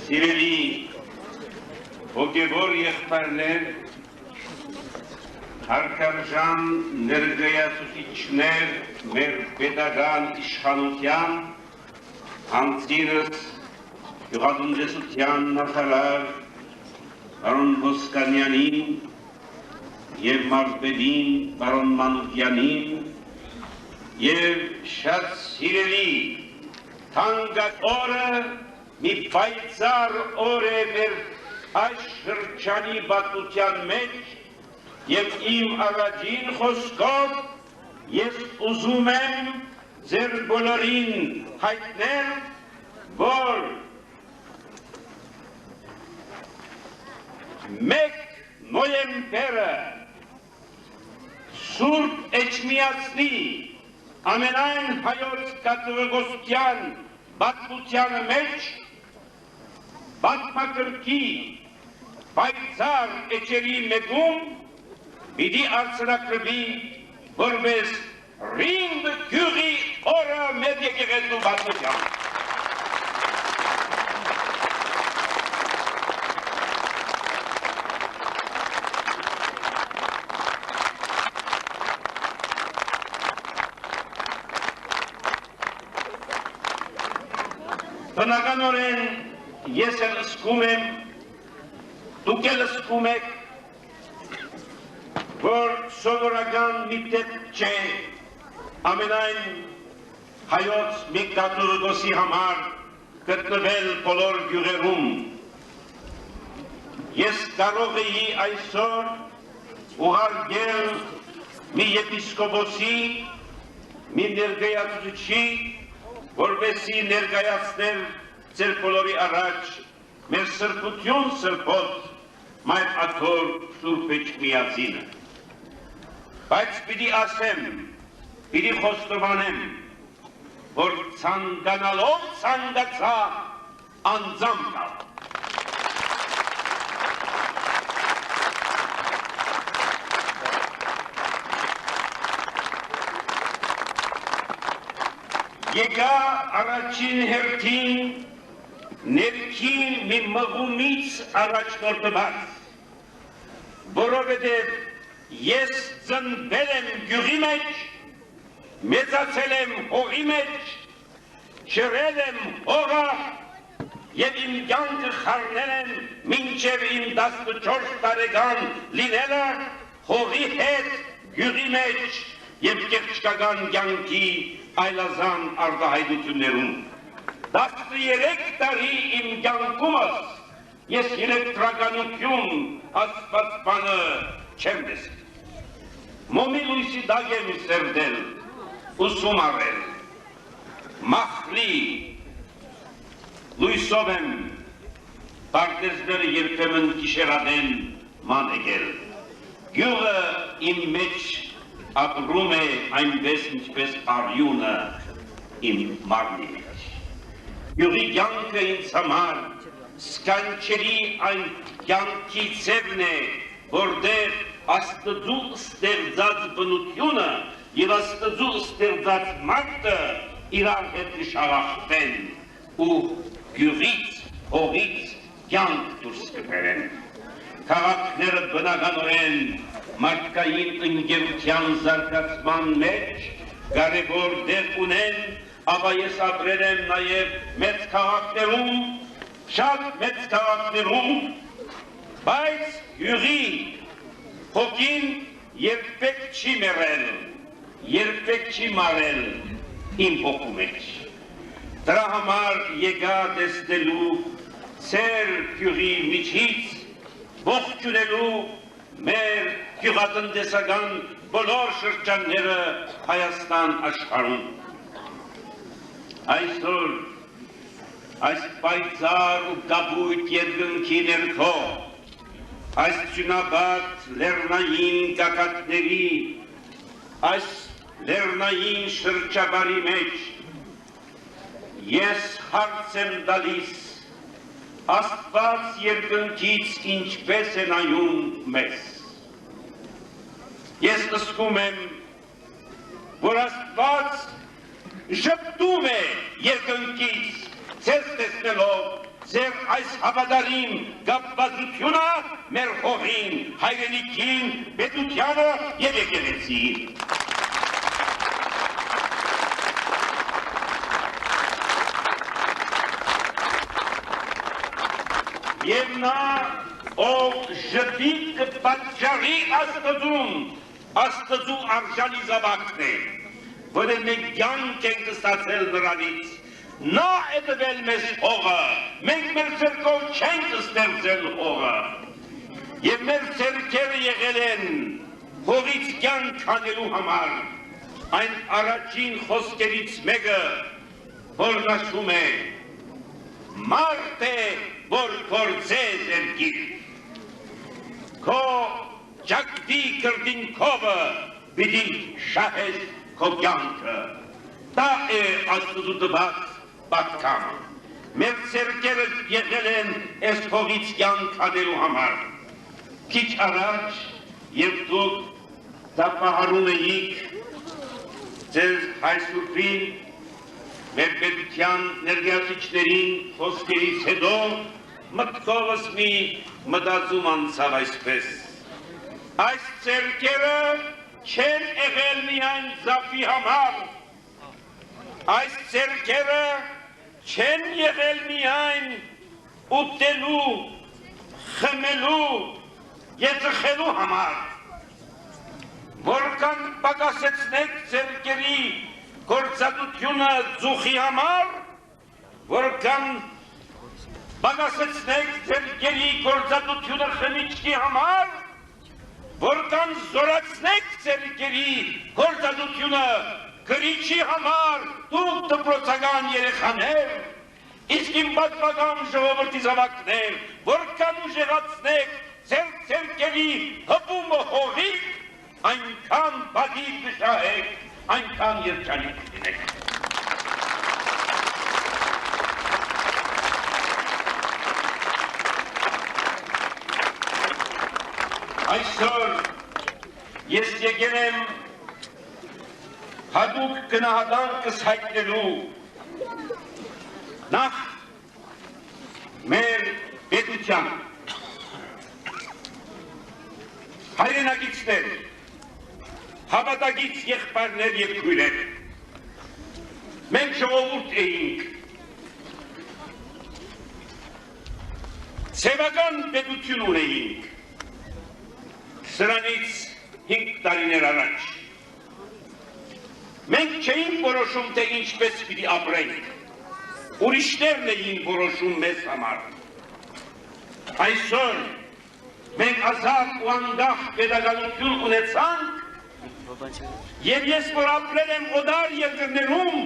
Սիրելի հոգևոր եղբայրներ, հարգարժան ներկայացուցիչներ մեր պետական իշխանության, անձիրս գյուղատնտեսության նախարար պարոն Ոսկանյանին և մարզպետին պարոն Մանուկյանին և շատ սիրելի թանկագին օրը մի պայծառ օր է մեր այս շրջանի պատմության մեջ և իմ առաջին խոսքով ես ուզում եմ ձեր բոլորին հայտնել, որ մեկ նոյեմբերը Սուրբ Էջմիածնի ամենայն հայոց կաթողիկոսության պատմության մեջ պատմագրքի պայծառ էջերի մեկում պիտի արձանագրվի որպես Ռինդ գյուղի օրը մեր եկեղեցու պատմության։ Բնականորեն ես էլ զգում եմ, դուք էլ զգում եք, որ սովորական մի դեպք չէ ամենայն հայոց մի կաթողիկոսի համար գտնվել բոլոր գյուղերում։ Ես կարող էի այսօր ուղարկել մի եպիսկոպոսի, մի ներկայացուցիչի, որպեսզի ներկայացնել ձեր բոլորի առաջ մեր սրբություն սրբոց մայր աթոր Սուրբ Էջմիածինը։ Բայց պիտի ասեմ, պիտի խոստովանեմ, որ ցանկանալով ցանկացա անձամբ գալ։ Եկա առաջին հերթին ներքին մի մղումից առաջնորդված, որովհետև ես ծնվել եմ գյուղի մեջ, մեծացել եմ հողի մեջ, ջրել եմ հողը և իմ կյանքը խառնել եմ մինչև իմ 14 տարեկան լինելը հողի հետ գյուղի մեջ և կեղծքական կյանքի այլազան արտահայտություններում։ 13 տարի իմ կյանքումս ես էլեկտրականություն աստվածբանը չեմ տեսել։ Մոմի լույսի դակ եմ սերդել, ուսում առել, մախլի լույսով եմ պարտեզները երբեմն գիշերադեն ման եկել։ Գյուղը իմ մեջ ապրում է այնպես ինչպես արյունը իմ մարմնի մեջ։ Գյուղի կյանքը ինձ համար սքանչելի այն կյանքի ձևն է, որտեղ Աստծու ստեղծած բնությունը և Աստծու ստեղծած մարդը իրար հետ կշաղախվեն ու գյուղից, հողից կյանք դուրս կբերեն։ Քաղաքները բնականորեն մարդկային ընկերության զարգացման մեջ կարևոր դեր ունեն, ապա ես ապրել եմ նաև մեծ քաղաքներում, շատ մեծ քաղաքներում, բայց գյուղի հոգին երբեք չի մեռել, երբեք չի մարել իմ հոգու մեջ։ Դրա համար եկա տեսնելու ծեր գյուղի միջից, ողջունելու մեր գյուղատնտեսական բոլոր շրջանները Հայաստան աշխարհում։ Այսօր այս պայծառ ու կապույտ երկնքի ներքո, այս ճնաբադ լեռնային գագաթների, այս լեռնային շրջաբարի մեջ ես հարց եմ տալիս Աստված երկնքից ինչպես է նայում մեզ։ Ես զգում եմ, որ Աստված ժպտում է երկնքից, ձեզ տեսնելով, ձեր այս հավատարիմ կապվածությունը մեր հողին, հայրենիքին, պետությանը և եկեղեցին։ Եվ նա, ով ժպիտ կպատճառի Աստծուն, Աստծու արժանի զավակն է, որը մենք կյանք ենք ստացել նրանից, նա է տվել մեզ հողը, մենք մեր ձեռքով չենք ստեղծել հողը, և մեր ձեռքերը եղել են հողից կյանք անելու համար, այն առաջին խոսքերից մեկը, որն ասում է, մարդ է, որ գործե զերգիր, քո ճակտի կրդինքովը պիտի շահես քո կյանքը, դա է Աստծու տված պատկամը, մեր ձեռքերը եղել են այս հողից կյանք անելու համար, քիչ առաջ և դուք տապահարում էիք ձեր հայ սուրբին, մեր պետության ներկայացուցիչներին խոսքերից հետո մտքովս մի մտածում անցավ այսպես. այս ձեռքերը չեն եղել միայն ձապի համար, այս ձեռքերը չեն եղել միայն ուտելու, խմելու և ծխելու համար, որքան պակասեցնեք ձեռքերի գործատությունը ձուխի համար, որքան պակասեցնեք ձեռքերի գործատությունը խմիչքի համար, որքան զորացնեք ձեռքերի գործատությունը գրիչի համար, դուք դպրոցական երեխաներ, իսկ իմ պատմական ժողովրդի զավակներ, որքան ուժեղացնեք ձեր ձեռքերի հպումը հողիկ, այնքան բադիկ կշահեք, այնքան երջանիկ լինեք։ Այսօր ես եկել եմ հատուկ գնահատանքս հայտնելու նախ մեր պետության հայրենակիցներ, հավատագից եղբայրներ և քույրեր, մենք ժողովուրդ էինք, սևական պետություն ունեինք, սրանից 5 տարիներ առաջ, մենք չէինք որոշում, թե ինչպես պիտի ապրենք, ուրիշներն էին որոշում մեզ համար, այսօր մենք ազատ ու անկախ պետականություն ունեցանք և ես որ ապրել եմ օտար երկրներում,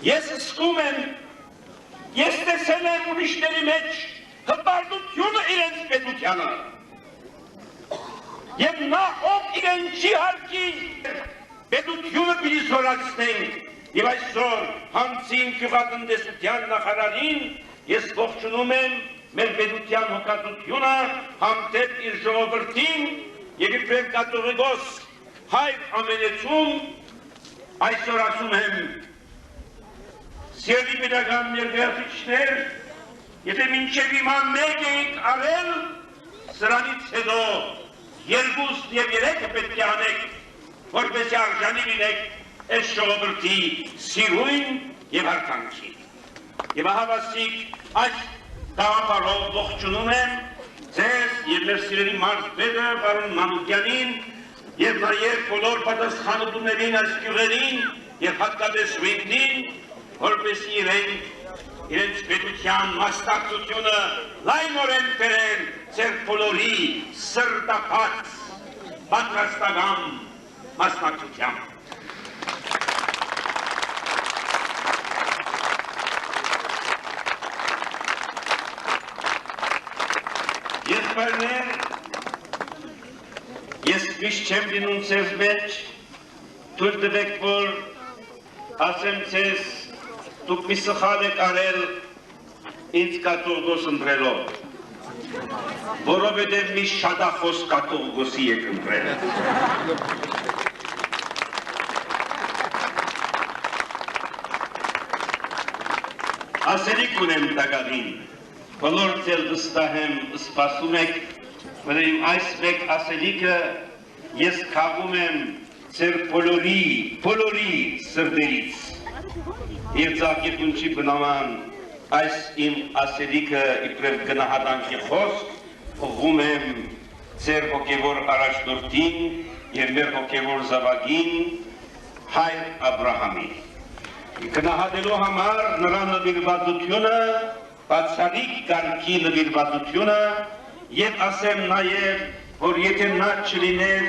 ես զգում եմ, ես տեսել եմ ուրիշների մեջ հպարտությունը իրենց պետությանը և նա ով իրեն չի հարկի պետությունը պիտի զորացնենք և այսօր հանցին գյուղատնտեսության նախարարին ես ողջունում եմ մեր պետության հոգատությունը հանդեպ իր ժողովրդին և իբրև կաթողիկոս հայր ամենեցում այսօր ասում եմ սիրելի պետական ներկայացուցիչներ, եթե մինչև հիմա մեկ էիք արել, սրանից հետո երկուս և երեքը պետք է անեք, որպեսզի արժանի լինեք այս ժողովրդի սիրույն և հարկանքի։ Եվ ահավասիկ այս գաղափարով ողջունում եմ ձեզ եւ մեր սիրելի մարզպետը պարոն Մանուկյանին եւ նաեւ բոլոր պատասխանատուներին այս գյուղերին եւ հատկապես Ռիգնին, որպեսզի իրենց պետության մասնակցությունը լայնորեն բերեն ձեր բոլորի սրտապատ պատրաստական մասնակցությամբ։ Եղբայրներ, ես միշտ չեմ լինում ձեզ մեջ, թույլ տվեք, որ ասեմ ձեզ, դուք մի սխալ եք արել ինձ կատողոս ընտրելով, որովհետև մի շատախոս կատողոսի եք ընտրել։ Ասելիք ունեմ տագավին, բոլոր ձեր վստահ եմ սպասում եք, որ այս մեկ ասելիքը ես քաղում եմ ձեր բոլորի սրտերից։ Եվ ձախիռունչի բնաման այս իմ ասելիքը իբրև գնահատանքի խոսք ուղղում եմ ձեր հոգևոր առաջնորդին եւ մեր հոգևոր զավակին Հայր Աբրահամին։ Գնահատելու համար նրա նվիրվածությունը, բացառիկ կարգի նվիրվածությունը եւ ասեմ նաեւ, որ եթե նա չլիներ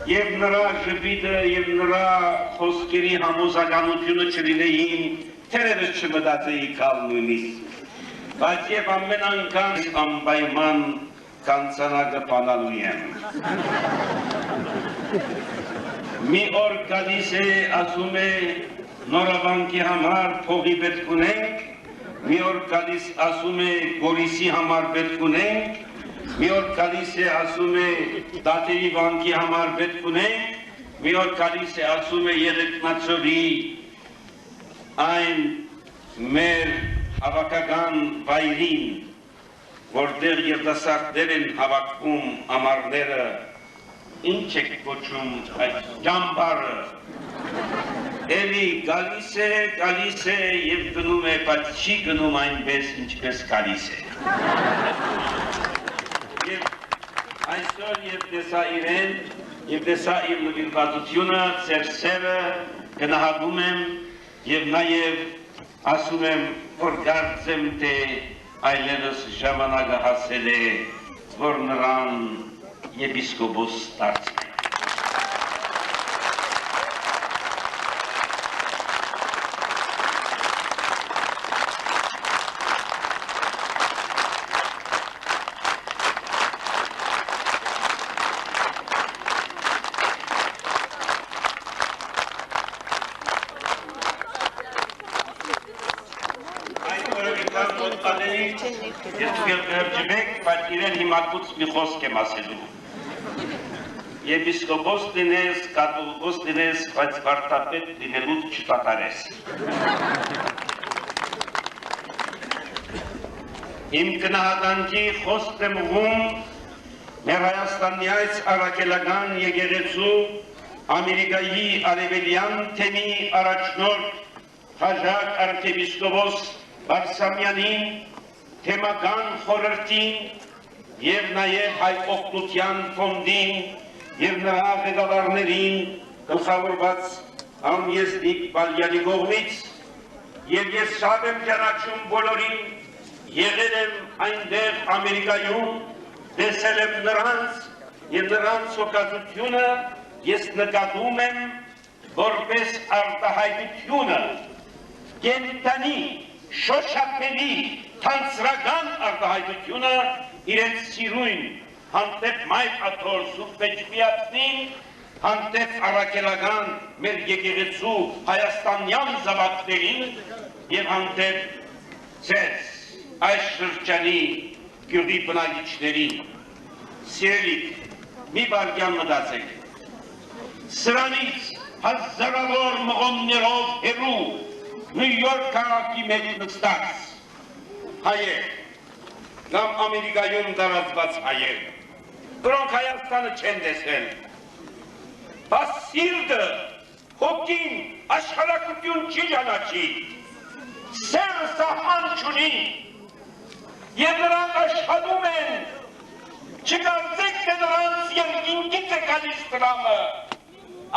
եւ նրա ժպիտը եւ նրա խոսքերի համոզականությունը չլինեին, թերևս չմտածեի կալ նույնիսկ, բայց եւ ամեն անգամ անպայման կանցանակը բանալու եմ։ Մի օր գալիս է, ասում է, նորավանքի համար փողի պետք ունենք, մի օր գալիս ասում է Գորիսի համար պետք ունենք, մի օր գալիս է ասում է Դատերի վանքի համար պետք ունենք, մի օր գալիս է ասում է Եղեգնաձորի այն մեր հավաքական վայրին, որտեղ երիտասարդներ են հավաքվում ամառները, ինչ եք կոչում այդ ճամբարը, էլի գալիս է և գնում է, բայց չի գնում այնպես, ինչպես գալիս է։ Եվ այսօր և տեսա իրեն, և տեսա իր նվիրվածությունը, ձեր սերը գնահատում եմ և նաև ասում եմ, որ կարծեմ, թե այլևս ժամանակը հասել է, որ նրան եպիսկոպոս դարձնենք։ Բայց իրեն հիմակուց մի խոսք եմ ասելու։ Եպիսկոպոս լինես, կաթողիկոս լինես, բայց վարդապետ լինելուց չդադարես։ Իմ գնահատանքի խոսքն եմ ուղղում մեր Հայաստանի այս առաքելական եկեղեցու Ամերիկայի արևելյան թեմի առաջնորդ Խաժակ արքեպիսկոպոս Բարսամյանին, թեմական խորհրդին և նաև հայ օգնության ֆոնդին և նրա ղեկավարներին գլխավորված ամեզնիկ Բալյանի կողմից և ես շատ եմ ճանաչում բոլորին, եղել եմ այնտեղ Ամերիկայում, տեսել եմ նրանց և նրանց հոգածությունը ես նկատում եմ որպես արտահայտությունը կենդանի շոշափելի թանձրական արտահայտությունը իրենց սիրույն հանդեպ մայր աթոր Սուրբ Էջմիածնին, հանդեպ առաքելական մեր եկեղեցու հայաստանյան զավակներին և հանդեպ ձեզ այս շրջանի գյուղի բնակիչներին։ Սիրելիք, մի վայրկյան մտածեք, սրանից հազարավոր մղոններով հեռու Նյու Յորք քաղաքի մեջ նստած հայեր կամ Ամերիկայում տարածված հայեր, որոնք Հայաստանը չեն տեսել, բայց սիրտը, հոգին, աշխարհակություն չի ճանաչի, սերը սահման չունի, և նրանք աշխատում են չկարծեք, թե նրանց երկինքից է գալիս տրամը,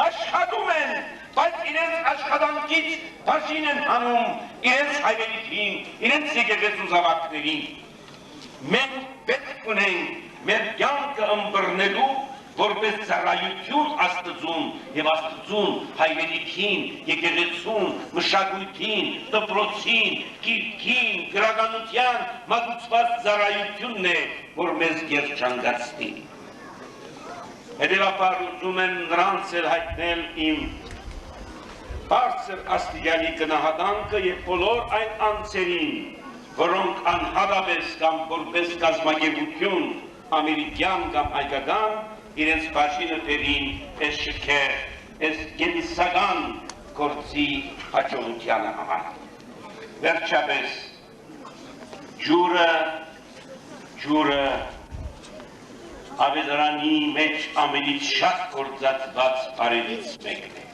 աշխատում են, բայց իրենց աշխատանքից բաժին են հանում իրենց հայրենիքին, իրենց եկեղեցու զավակներին։ Մենք պետք ունենք մեր կյանքը ըմբռնելու որպես ծառայություն Աստծուն եւ Աստծուն հայրենիքին, եկեղեցուն, մշակույթին, դպրոցին, գիրքին, գրականության մատուցված ծառայությունն է, որ մեզ երջանկացնի։ Հետևաբար ուզում եմ նրանց էլ հայտնել իմ բարձր աստիճանի գնահատանքը եւ բոլոր այն անձերին, որոնք անհատապես կամ որպես կազմակերպություն ամերիկյան կամ հայկական իրենց բաժինը բերին այս շքեղ, այս գենիսական գործի հաջողությանը համար։ Վերջապես, ջուրը ավետարանի մեջ ամենից շատ գործածված բարերից մեկն է։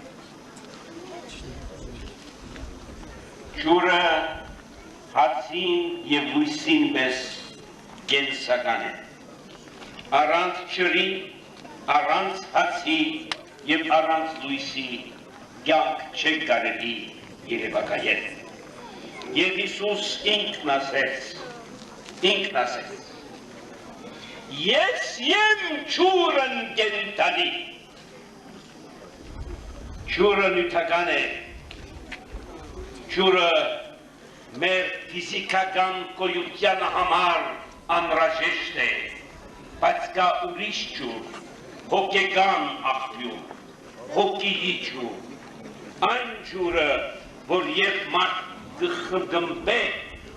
Ջուրը հացին և լույսին պես գենսական է։ Առանց ջրի, առանց հացի և առանց լույսի կյանք չէ կարելի երևակայել։ Եվ Հիսուս ինքն ասեց, ես եմ ջուրն կենդանի։ Ջուրը նյութական է, ջուրը մեր ֆիզիկական գոյության համար անհրաժեշտ է, բայց կա ուրիշ ջուր, հոգեկան աղբյուր, հոգիի ջուր, այն ջուրը, որ երբ մարդ կխրդմբե,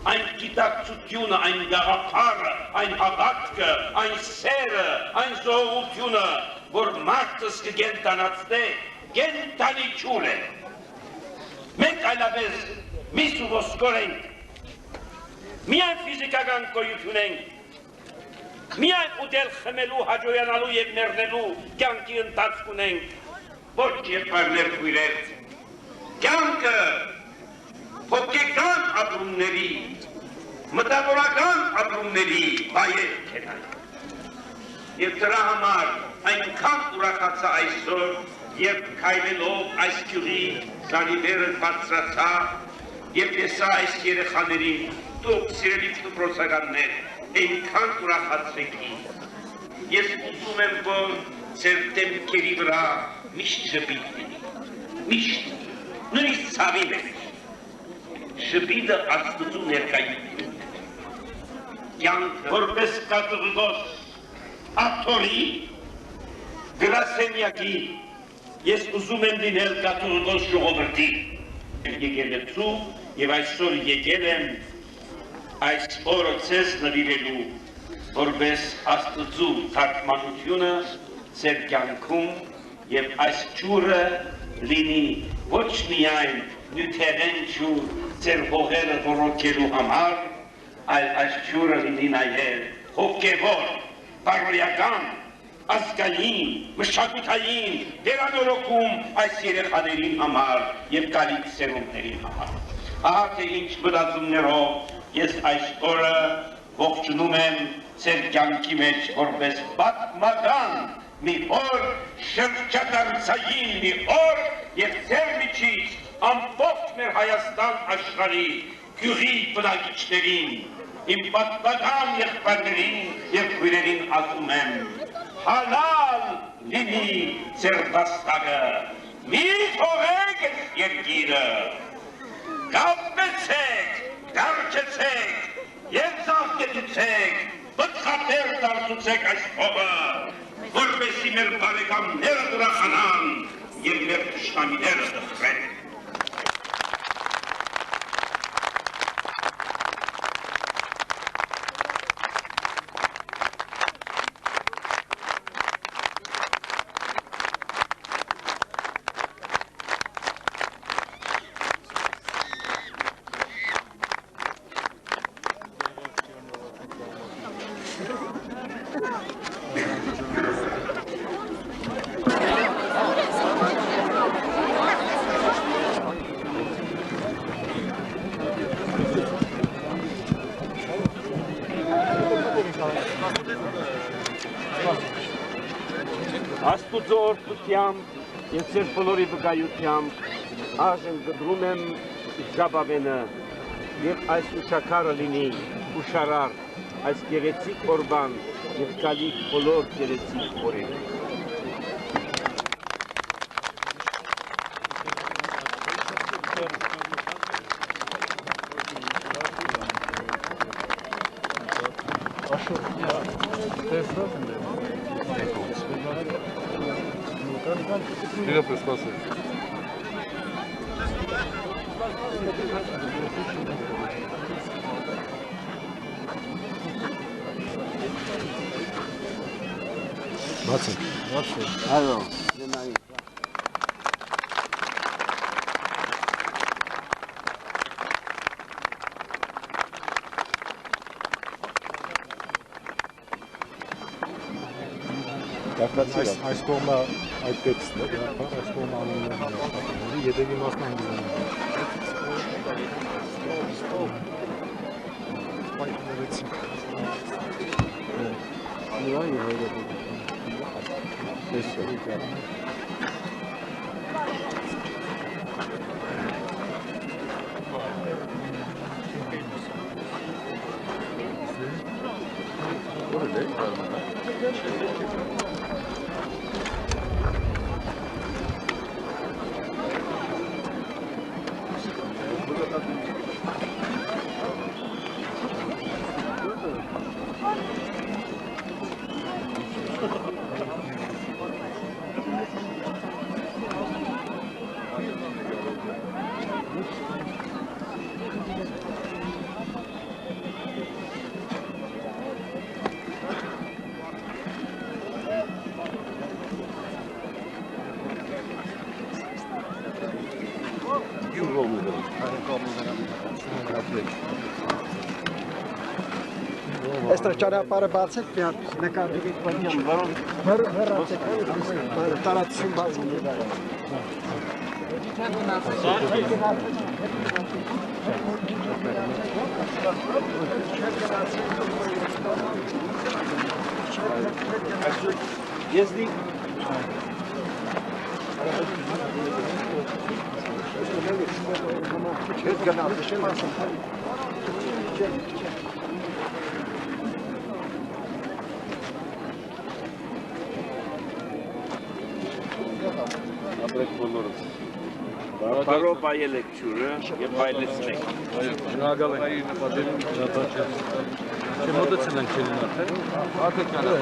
այն գիտակցությունը, այն գաղափարը, այն հավատքը, այն սերը, այն զոհությունը, որ մարդս կգենտանացնե, գենտանի ջուր է։ Մենք այլապես միս ու ոսկոր ենք, միայն ֆիզիկական գոյություն ենք, միայն ուտել խմելու, հաջողանալու և մեռնելու կյանքի ընթացք ունենք, ոչ եղբայրներ քույրեր, կյանքը հոգեկան ապրումների, մտավորական ապրումների բայեր են։ Եվ դրա համար այնքան ուրախացա այսօր, երբ քայլելով այս գյուղի զանիվերը բարձրացա և տեսա այս երեխաներին, դուք սիրելի դպրոցականներ, այնքան ուրախացրեցի։ Ես ուզում եմ, որ ձեր դեմքերի վրա միշտ շփիտ լինի, միշտ, նույնիսկ ցավի մեջ։ Շփիտը Աստծու ներկայությունն է։ Կյանքը որպես կաթողիկոս աթոռի գրասենյակի ես ուզում եմ լինել կաթողիկոս ժողովրդի եկեղեցու և այսօր եկել եմ այս օրը ձեզ նվիրելու որպես Աստծու թարգմանությունը ձեր կյանքում և այս ջուրը լինի ոչ միայն նյութերեն ջուր ձեր հողերը ոռոգելու համար, այլ այս ջուրը լինի նաև հոգևոր, բարոյական, ազգային, մշակութային վերանորոգում այս երեխաների համար և գալիք սերունդների համար։ Ահա թե ինչ մտածումներով ես այս օրը ողջունում եմ ձեր կյանքի մեջ որպես պատմական մի օր, շրջադարձային մի օր և ձեր միջից ամբողջ մեր Հայաստան աշխարհի գյուղի բնակիչներին, իմ պատմական եղբայրներին և քույրերին ասում եմ, հալալ լինի ձեր վաստակը, մի թողեք երկիրը, կապվեցեք, դարձեցեք, երջանկեցեք, բծխատեր դարձուցեք այս փողը, որպեսզի մեր բարեկամները ուրախանան և մեր թշնամիները դխրեն։ Աստուծո օրհնությամբ եւ ձեր բոլորի վկայությամբ այժմ գդրում եմ Ժաբավենը եւ այս ուշակարը լինի ուշարար այս գեղեցիկ օրվան եւ գալիք բոլոր գեղեցիկ օրերին։ Λίγα προσπάθεια. Բացի։ Այո, դենայի։ Այս կողմը այդ տեքստն է, այս կողմը անուններն են աշխատանքների, ետևի մասն անգլերեն Este ճանապարհը բացեք, մի հատ նկարվի բանջամ, որոն հեռացեք, տարածություն բացում է դա։ Եզնի Չես գնալ, չեմ ասում։ Ապրեք բոլորս։ Բարով բայել եք ջուրը եւ բայլեցնեք։ Շնորհակալ ենք նպատակին շնորհակալ։ Չմոտեցել ենք չելին արդեն։ Արդեն կանա։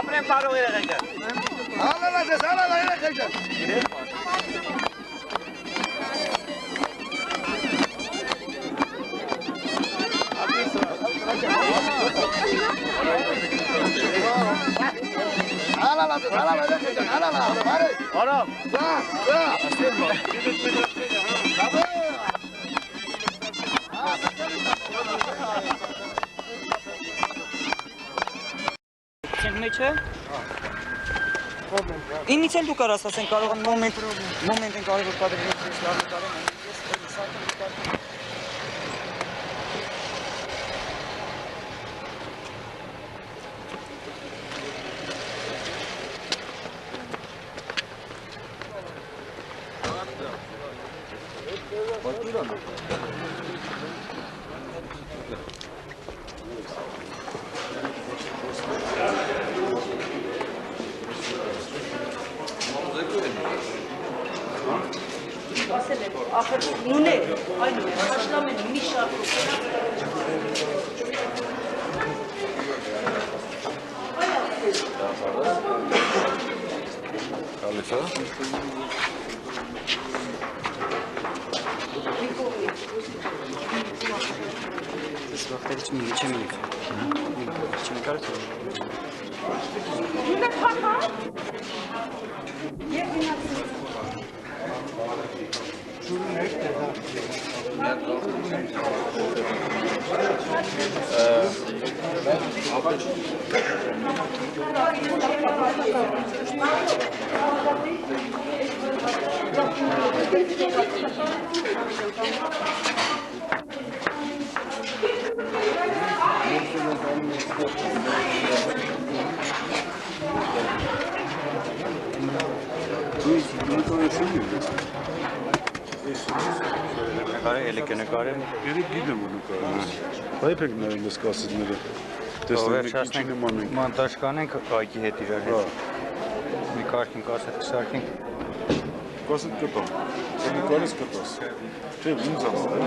Ապրեմ բարով երեխեքը։ Ալալազես, ալալա երեխեքը։ Ալալազես, ալալա երեխեքը, ալալա, բարե։ Արամ։ Դա։ Մեջը։ Ինից էլ դու կարաս ասեն կարող են մոմենտ են կարևոր կադրերից լավ կարեն ես սակայն Ախր նուներ, այն հաշլամեն մի շարքով։ Ալիցա։ Սվախտերից մի չեմ ինք։ Չեմ կարծ։ Նույնը փախա։ Եվ գնացի։ Նկարել ելեք է նկարել։ Երեք գիլեմ ու նկարել։ Բայց եք նայում ես կասիդները։ Տեսնենք ինչի նման ենք։ Մոնտաժ կանենք այգի հետ իրար հետ։ Մի կարգին կասետ կսարքենք։ Կասետ կտամ։ Նկարես կտաս։ Չէ, ինձ համար,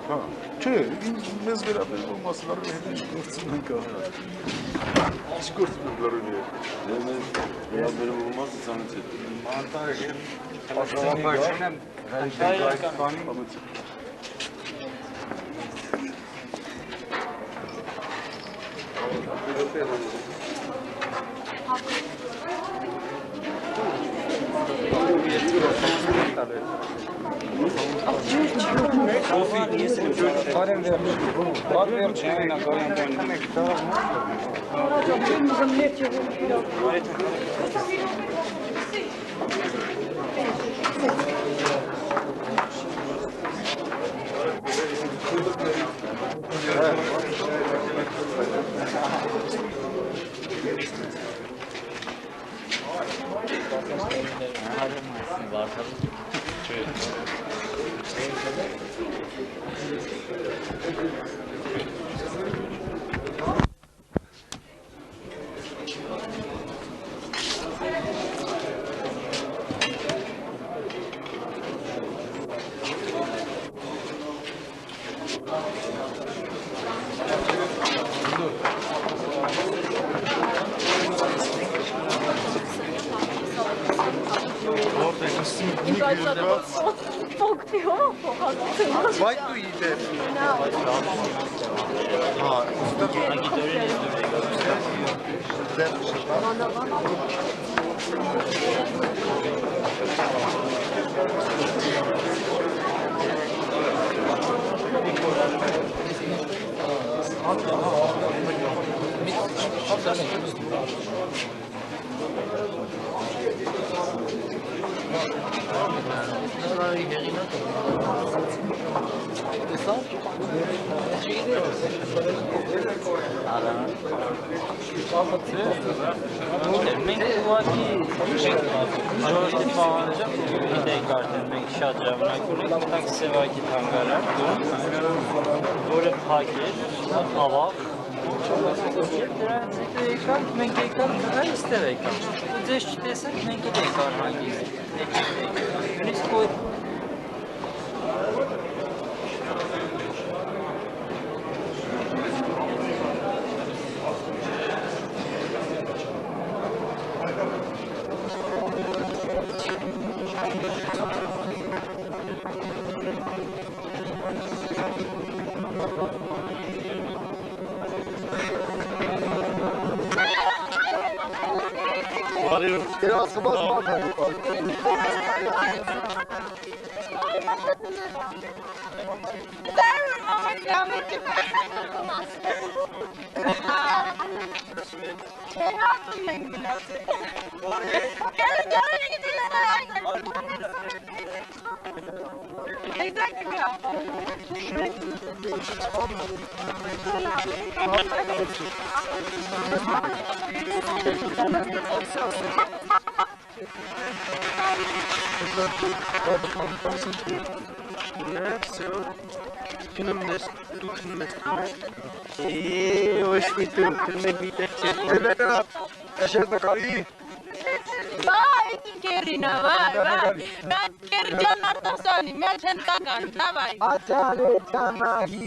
հա։ Չէ, մեզ վերաբերող մասնարարի հետ ինչ գործում ենք ահա։ Ինչ գործում ենք լարունի հետ։ Մեզ վերաբերող մասը ցանց հետ։ Մոնտաժ Ապարչին եմ հայկանի Vai tu ide. Մենք ուղղակի ժողովրդի բանալեջը դիտենք արդեն մենք շատ ժամանակ ունենք մտանք Սևակի թանգարան, որը փակ էր, ավաղ եւ դրանից հետո եկանք, մենք եկանք այստեղ եկանք ու ձեզ չտեսանք, մենք էլ ենք արհանգիստ նույնիսկ Vai, Kerina, vai. Kerjaan atasani, मैं झंडा काटना भाई. Achale chana hi.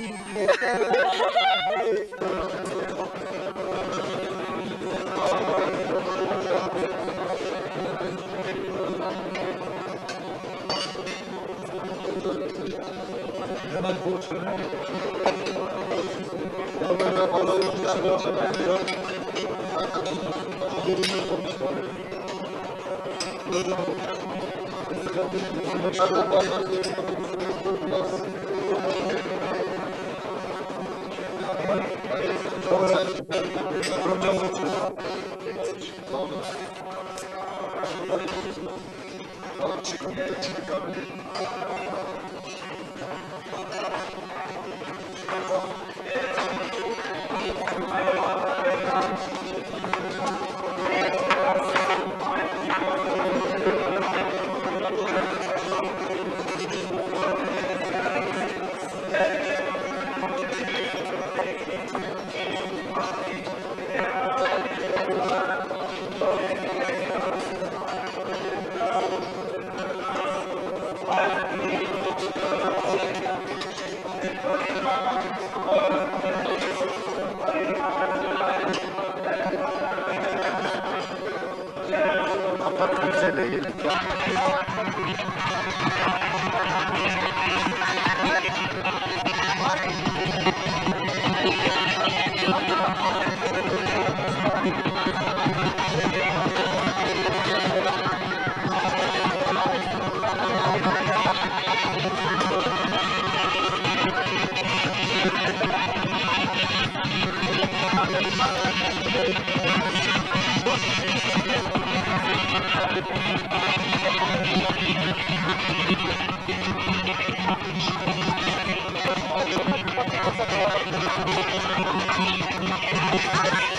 Thank you.